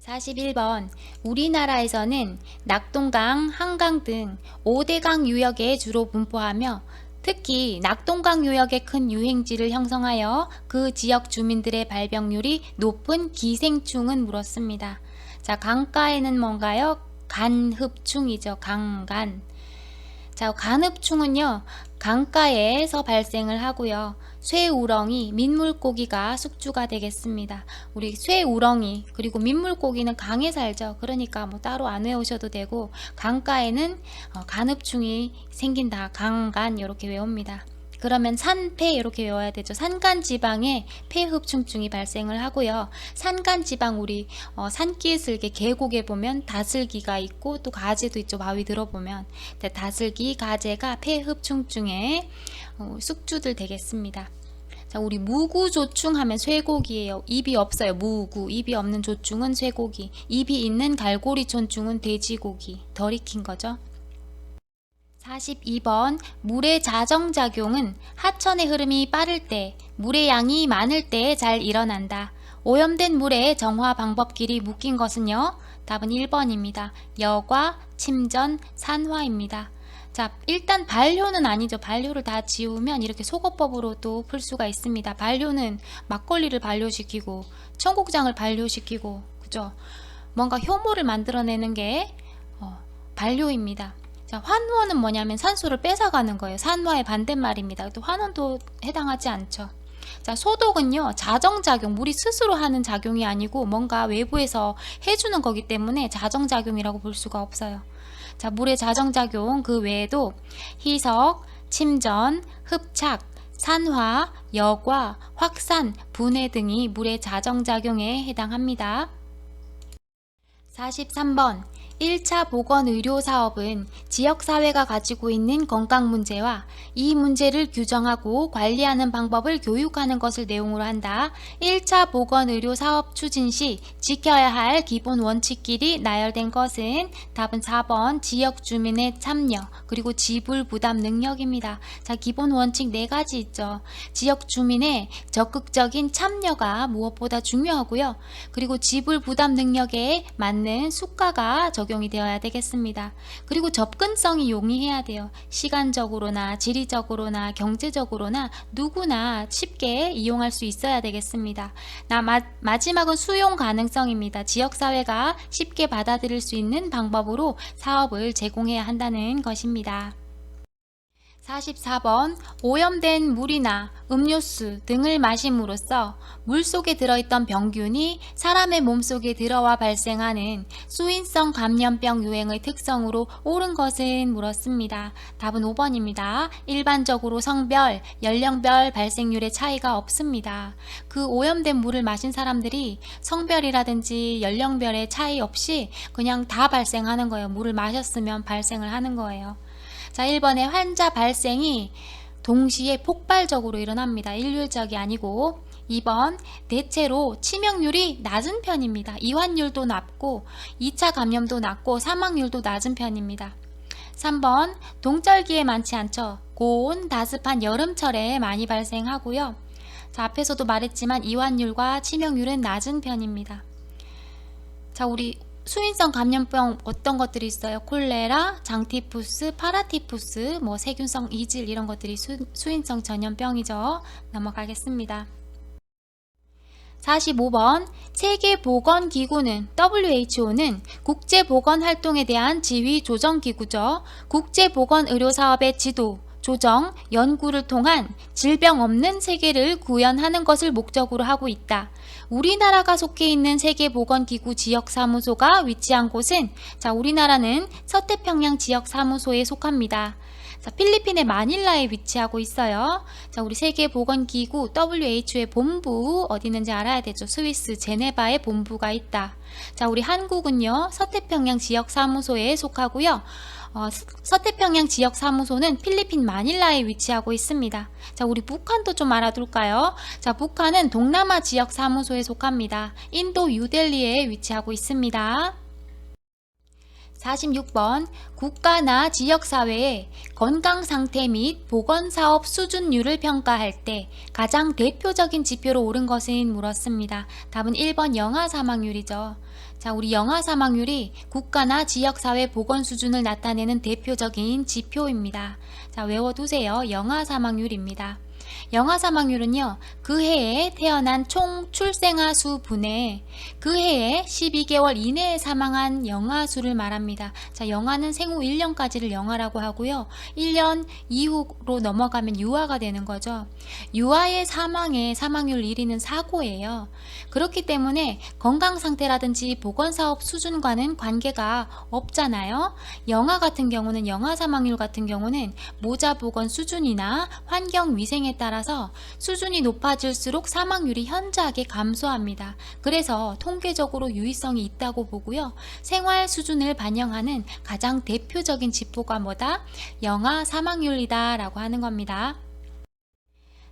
41번, 우리나라에서는 낙동강, 한강 등 5대강 유역에 주로 분포하며 특히 낙동강 유역의 큰 유행지를 형성하여 그 지역 주민들의 발병률이 높은 기생충은 물었습니다. 자, 강가에는 뭔가요? 간흡충이죠. 강간. 자, 간흡충은요, 강가에서 발생을 하고요. 쇠우렁이, 민물고기가 숙주가 되겠습니다. 우리 쇠우렁이, 그리고 민물고기는 강에 살죠. 그러니까 뭐 따로 안 외우셔도 되고, 강가에는 간흡충이 생긴다. 강간, 이렇게 외웁니다. 그러면 산폐 이렇게 외워야 되죠. 산간지방에 폐흡충증이 발생을 하고요. 산간지방 우리 산기슭의 계곡에 보면 다슬기가 있고 또 가재도 있죠. 바위 들어보면 다슬기, 가재가 폐흡충증의 숙주들 되겠습니다. 자, 우리 무구조충 하면 쇠고기예요. 입이 없어요. 무구, 입이 없는 조충은 쇠고기, 입이 있는 갈고리촌충은 돼지고기. 덜 익힌 거죠. 42번 물의 자정작용은 하천의 흐름이 빠를 때, 물의 양이 많을 때 잘 일어난다. 오염된 물의 정화 방법끼리 묶인 것은요? 답은 1번입니다. 여과, 침전, 산화입니다. 자, 일단 반려는 아니죠. 반려를 다 지우면 이렇게 속어법으로도 풀 수가 있습니다. 반려는 막걸리를 반려시키고 청국장을 반려시키고, 그죠? 뭔가 효모를 만들어내는 게 반려입니다. 자, 환원은 뭐냐면 산소를 뺏어가는 거예요. 산화의 반대말입니다. 또 환원도 해당하지 않죠. 자, 소독은요, 자정작용, 물이 스스로 하는 작용이 아니고 뭔가 외부에서 해주는 거기 때문에 자정작용이라고 볼 수가 없어요. 자, 물의 자정작용 그 외에도 희석, 침전, 흡착, 산화, 여과, 확산, 분해 등이 물의 자정작용에 해당합니다. 43번 1차 보건의료사업은 지역사회가 가지고 있는 건강문제와 이 문제를 규정하고 관리하는 방법을 교육하는 것을 내용으로 한다. 1차 보건의료사업 추진 시 지켜야 할 기본 원칙끼리 나열된 것은 답은 4번 지역 주민의 참여 그리고 지불 부담 능력입니다. 자, 기본 원칙 4가지 있죠. 지역 주민의 적극적인 참여가 무엇보다 중요하고요. 그리고 지불 부담 능력에 맞는 수가가 적용이 되어야 되겠습니다. 그리고 접근성이 용이해야 돼요. 시간적으로나 지리적으로나 경제적으로나 누구나 쉽게 이용할 수 있어야 되겠습니다. 마지막은 수용 가능성입니다. 지역사회가 쉽게 받아들일 수 있는 방법으로 사업을 제공해야 한다는 것입니다. 44번 오염된 물이나 음료수 등을 마심으로써 물속에 들어있던 병균이 사람의 몸속에 들어와 발생하는 수인성 감염병 유행의 특성으로 옳은 것은 물었습니다. 답은 5번입니다. 일반적으로 성별, 연령별 발생률의 차이가 없습니다. 그 오염된 물을 마신 사람들이 성별이라든지 연령별의 차이 없이 그냥 다 발생하는 거예요. 물을 마셨으면 발생을 하는 거예요. 자, 1번의 환자 발생이 동시에 폭발적으로 일어납니다. 일률적이 아니고. 2번 대체로 치명률이 낮은 편입니다. 이완율도 낮고 2차 감염도 낮고 사망률도 낮은 편입니다. 3번 동절기에 많지 않죠. 고온, 다습한 여름철에 많이 발생하고요. 자, 앞에서도 말했지만 이완율과 치명률은 낮은 편입니다. 자, 우리 수인성 감염병 어떤 것들이 있어요? 콜레라, 장티푸스, 파라티푸스, 세균성 이질 이런 것들이 수인성 전염병이죠. 넘어가겠습니다. 45번 세계보건기구는 WHO는 국제보건활동에 대한 지휘 조정기구죠. 국제보건의료사업의 지도, 조정, 연구를 통한 질병 없는 세계를 구현하는 것을 목적으로 하고 있다. 우리나라가 속해 있는 세계보건기구 지역사무소가 위치한 곳은 우리나라는 서태평양 지역사무소에 속합니다. 자, 필리핀의 마닐라에 위치하고 있어요. 자, 우리 세계보건기구 WHO의 본부 어디 있는지 알아야 되죠. 스위스 제네바에 본부가 있다. 자, 우리 한국은요 서태평양 지역사무소에 속하고요. 서태평양 지역사무소는 필리핀 마닐라에 위치하고 있습니다. 자, 우리 북한도 좀 알아둘까요? 자, 북한은 동남아 지역사무소에 속합니다. 인도 뉴델리에 위치하고 있습니다. 46번 국가나 지역사회의 건강상태 및 보건사업 수준률을 평가할 때 가장 대표적인 지표로 옳은 것은 물었습니다. 답은 1번 영아 사망률이죠. 자, 우리 영아 사망률이 국가나 지역사회 보건 수준을 나타내는 대표적인 지표입니다. 자, 외워두세요. 영아 사망률입니다. 영아 사망률은요, 그 해에 태어난 총 출생아 수 분의 그 해에 12개월 이내에 사망한 영아 수를 말합니다. 자, 영아는 생후 1년까지를 영아라고 하고요. 1년 이후로 넘어가면 유아가 되는 거죠. 유아의 사망의 사망률 1위는 사고예요. 그렇기 때문에 건강 상태라든지 보건사업 수준과는 관계가 없잖아요. 영아 같은 경우는, 영아 사망률 같은 경우는 모자 보건 수준이나 환경 위생에 따라서 수준이 높아질수록 사망률이 현저하게 감소합니다. 그래서 통계적으로 유의성이 있다고 보고요. 생활 수준을 반영하는 가장 대표적인 지표가 뭐다? 영아 사망률이다 라고 하는 겁니다.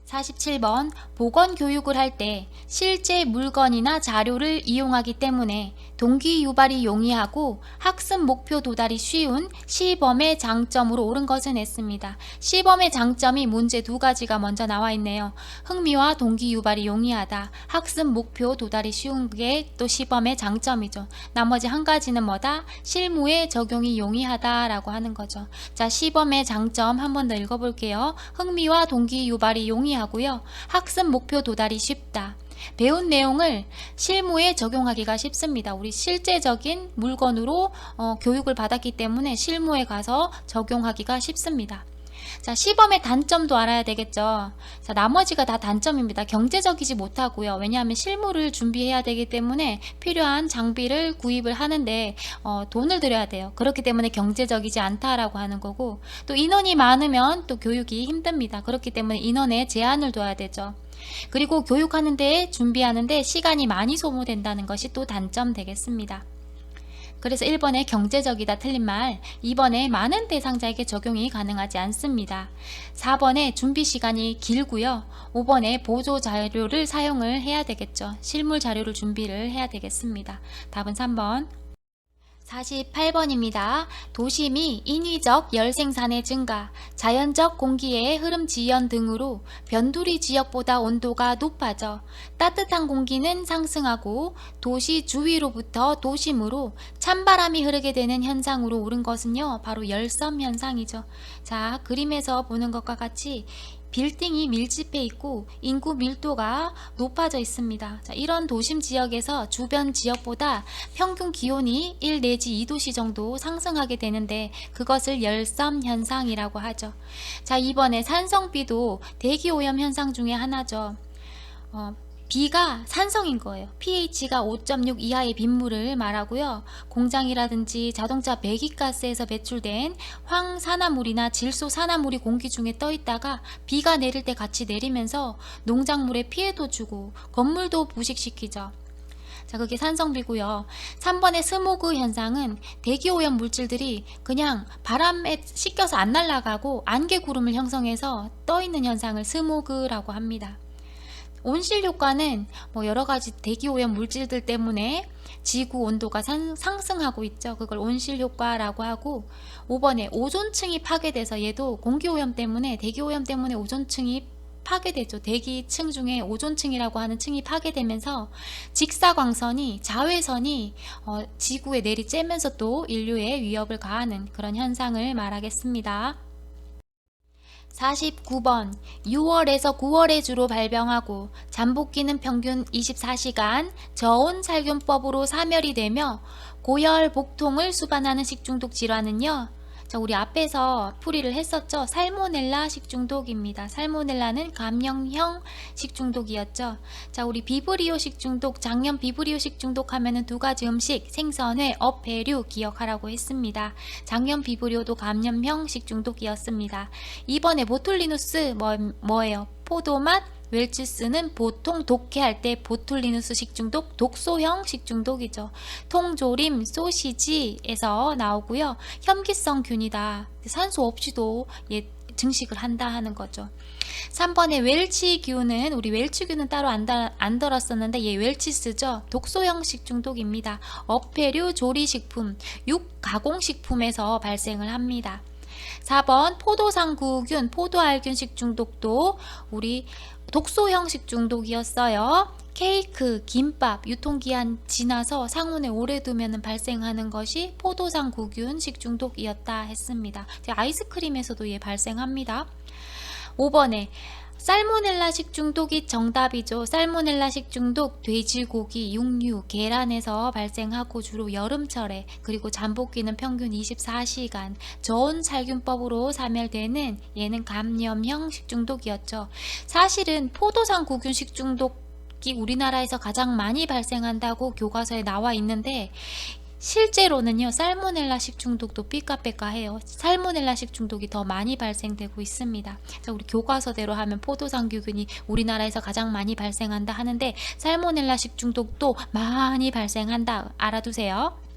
47번 보건교육을 할 때 실제 물건이나 자료를 이용하기 때문에 동기 유발이 용이하고 학습 목표 도달이 쉬운 시범의 장점으로 옳은 것을 냈습니다. 시범의 장점이 문제 두 가지가 먼저 나와 있네요. 흥미와 동기 유발이 용이하다. 학습 목표 도달이 쉬운 게 또 시범의 장점이죠. 나머지 한 가지는 뭐다? 실무에 적용이 용이하다 라고 하는 거죠. 자, 시범의 장점 한 번 더 읽어볼게요. 흥미와 동기 유발이 용이하고요. 학습 목표 도달이 쉽다. 배운 내용을 실무에 적용하기가 쉽습니다. 우리 실제적인 물건으로 교육을 받았기 때문에 실무에 가서 적용하기가 쉽습니다. 자, 시범의 단점도 알아야 되겠죠. 자, 나머지가 다 단점입니다. 경제적이지 못하고요. 왜냐하면 실무를 준비해야 되기 때문에 필요한 장비를 구입을 하는데 돈을 들여야 돼요. 그렇기 때문에 경제적이지 않다라고 하는 거고, 또 인원이 많으면 또 교육이 힘듭니다. 그렇기 때문에 인원에 제한을 둬야 되죠. 그리고 교육하는데, 준비하는데 시간이 많이 소모된다는 것이 또 단점 되겠습니다. 그래서 1번에 경제적이다 틀린 말, 2번에 많은 대상자에게 적용이 가능하지 않습니다. 4번에 준비 시간이 길고요. 5번에 보조 자료를 사용을 해야 되겠죠. 실물 자료를 준비를 해야 되겠습니다. 답은 3번. 48번입니다. 도심이 인위적 열 생산의 증가, 자연적 공기의 흐름 지연 등으로 변두리 지역보다 온도가 높아져 따뜻한 공기는 상승하고 도시 주위로부터 도심으로 찬바람이 흐르게 되는 현상으로 옳은 것은요, 바로 열섬 현상이죠. 자, 그림에서 보는 것과 같이 빌딩이 밀집해 있고 인구 밀도가 높아져 있습니다. 자, 이런 도심 지역에서 주변 지역보다 평균 기온이 1 내지 2도씨 정도 상승하게 되는데 그것을 열섬 현상이라고 하죠. 자, 이번에 산성비도 대기오염 현상 중에 하나죠. 비가 산성인 거예요. pH가 5.6 이하의 빗물을 말하고요. 공장이라든지 자동차 배기가스에서 배출된 황산화물이나 질소산화물이 공기 중에 떠 있다가 비가 내릴 때 같이 내리면서 농작물에 피해도 주고 건물도 부식시키죠. 자, 그게 산성비고요. 3번의 스모그 현상은 대기오염 물질들이 그냥 바람에 씻겨서 안 날아가고 안개구름을 형성해서 떠 있는 현상을 스모그라고 합니다. 온실 효과는 여러가지 대기오염 물질들 때문에 지구 온도가 상승하고 있죠. 그걸 온실 효과라고 하고, 5번에 오존층이 파괴돼서 얘도 공기오염 때문에, 대기오염 때문에 오존층이 파괴되죠. 대기층 중에 오존층이라고 하는 층이 파괴되면서 직사광선이, 자외선이 지구에 내리쬐면서 또 인류에 위협을 가하는 그런 현상을 말하겠습니다. 49번 6월에서 9월에 주로 발병하고 잠복기는 평균 24시간 저온살균법으로 사멸이 되며 고열, 복통을 수반하는 식중독 질환은요, 자, 우리 앞에서 풀이를 했었죠. 살모넬라 식중독입니다. 살모넬라는 감염형 식중독이었죠. 자, 우리 비브리오 식중독, 작년 비브리오 식중독 하면은 두 가지 음식, 생선회, 어패류 기억하라고 했습니다. 작년 비브리오도 감염형 식중독이었습니다. 이번에 보툴리누스 뭐예요? 포도맛, 웰치스는 보통 독해할 때 보툴리누스 식중독, 독소형 식중독이죠. 통조림, 소시지에서 나오고요. 혐기성 균이다. 산소 없이도 증식을 한다 하는 거죠. 3번의 웰치균은, 우리 웰치균은 따로 안 들었었는데 얘 웰치스죠. 독소형 식중독입니다. 어패류 조리식품, 육가공식품에서 발생을 합니다. 4번 포도상구균, 포도알균 식중독도 우리 독소형 식중독이었어요. 케이크, 김밥 유통기한 지나서 상온에 오래 두면 발생하는 것이 포도상구균 식중독이었다 했습니다. 아이스크림에서도 발생합니다. 5번에 살모넬라 식중독이 정답이죠. 살모넬라 식중독 돼지고기, 육류, 계란에서 발생하고 주로 여름철에, 그리고 잠복기는 평균 24시간, 저온 살균법으로 사멸되는 얘는 감염형 식중독이었죠. 사실은 포도상구균 식중독이 우리나라에서 가장 많이 발생한다고 교과서에 나와 있는데 실제로는요, 살모넬라 식중독도 삐까빼까해요. 살모넬라 식중독이 더 많이 발생되고 있습니다. 자, 우리 교과서대로 하면 포도상구균이 우리나라에서 가장 많이 발생한다 하는데 살모넬라 식중독도 많이 발생한다, 알아두세요.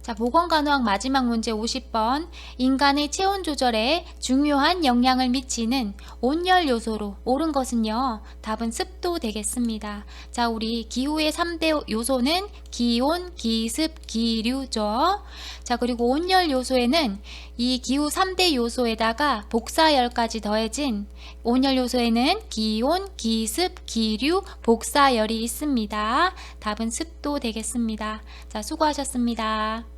자, 보건간호학 마지막 문제 50번. 인간의 체온 조절에 중요한 영향을 미치는 온열 요소로 옳은 것은요, 답은 습도 되겠습니다. 자, 우리 기후의 3대 요소는 기온, 기습, 기류죠. 자, 그리고 온열 요소에는 이 기후 3대 요소에다가 복사열까지 더해진 온열 요소에는 기온, 기습, 기류, 복사열이 있습니다. 답은 습도 되겠습니다. 자, 수고하셨습니다.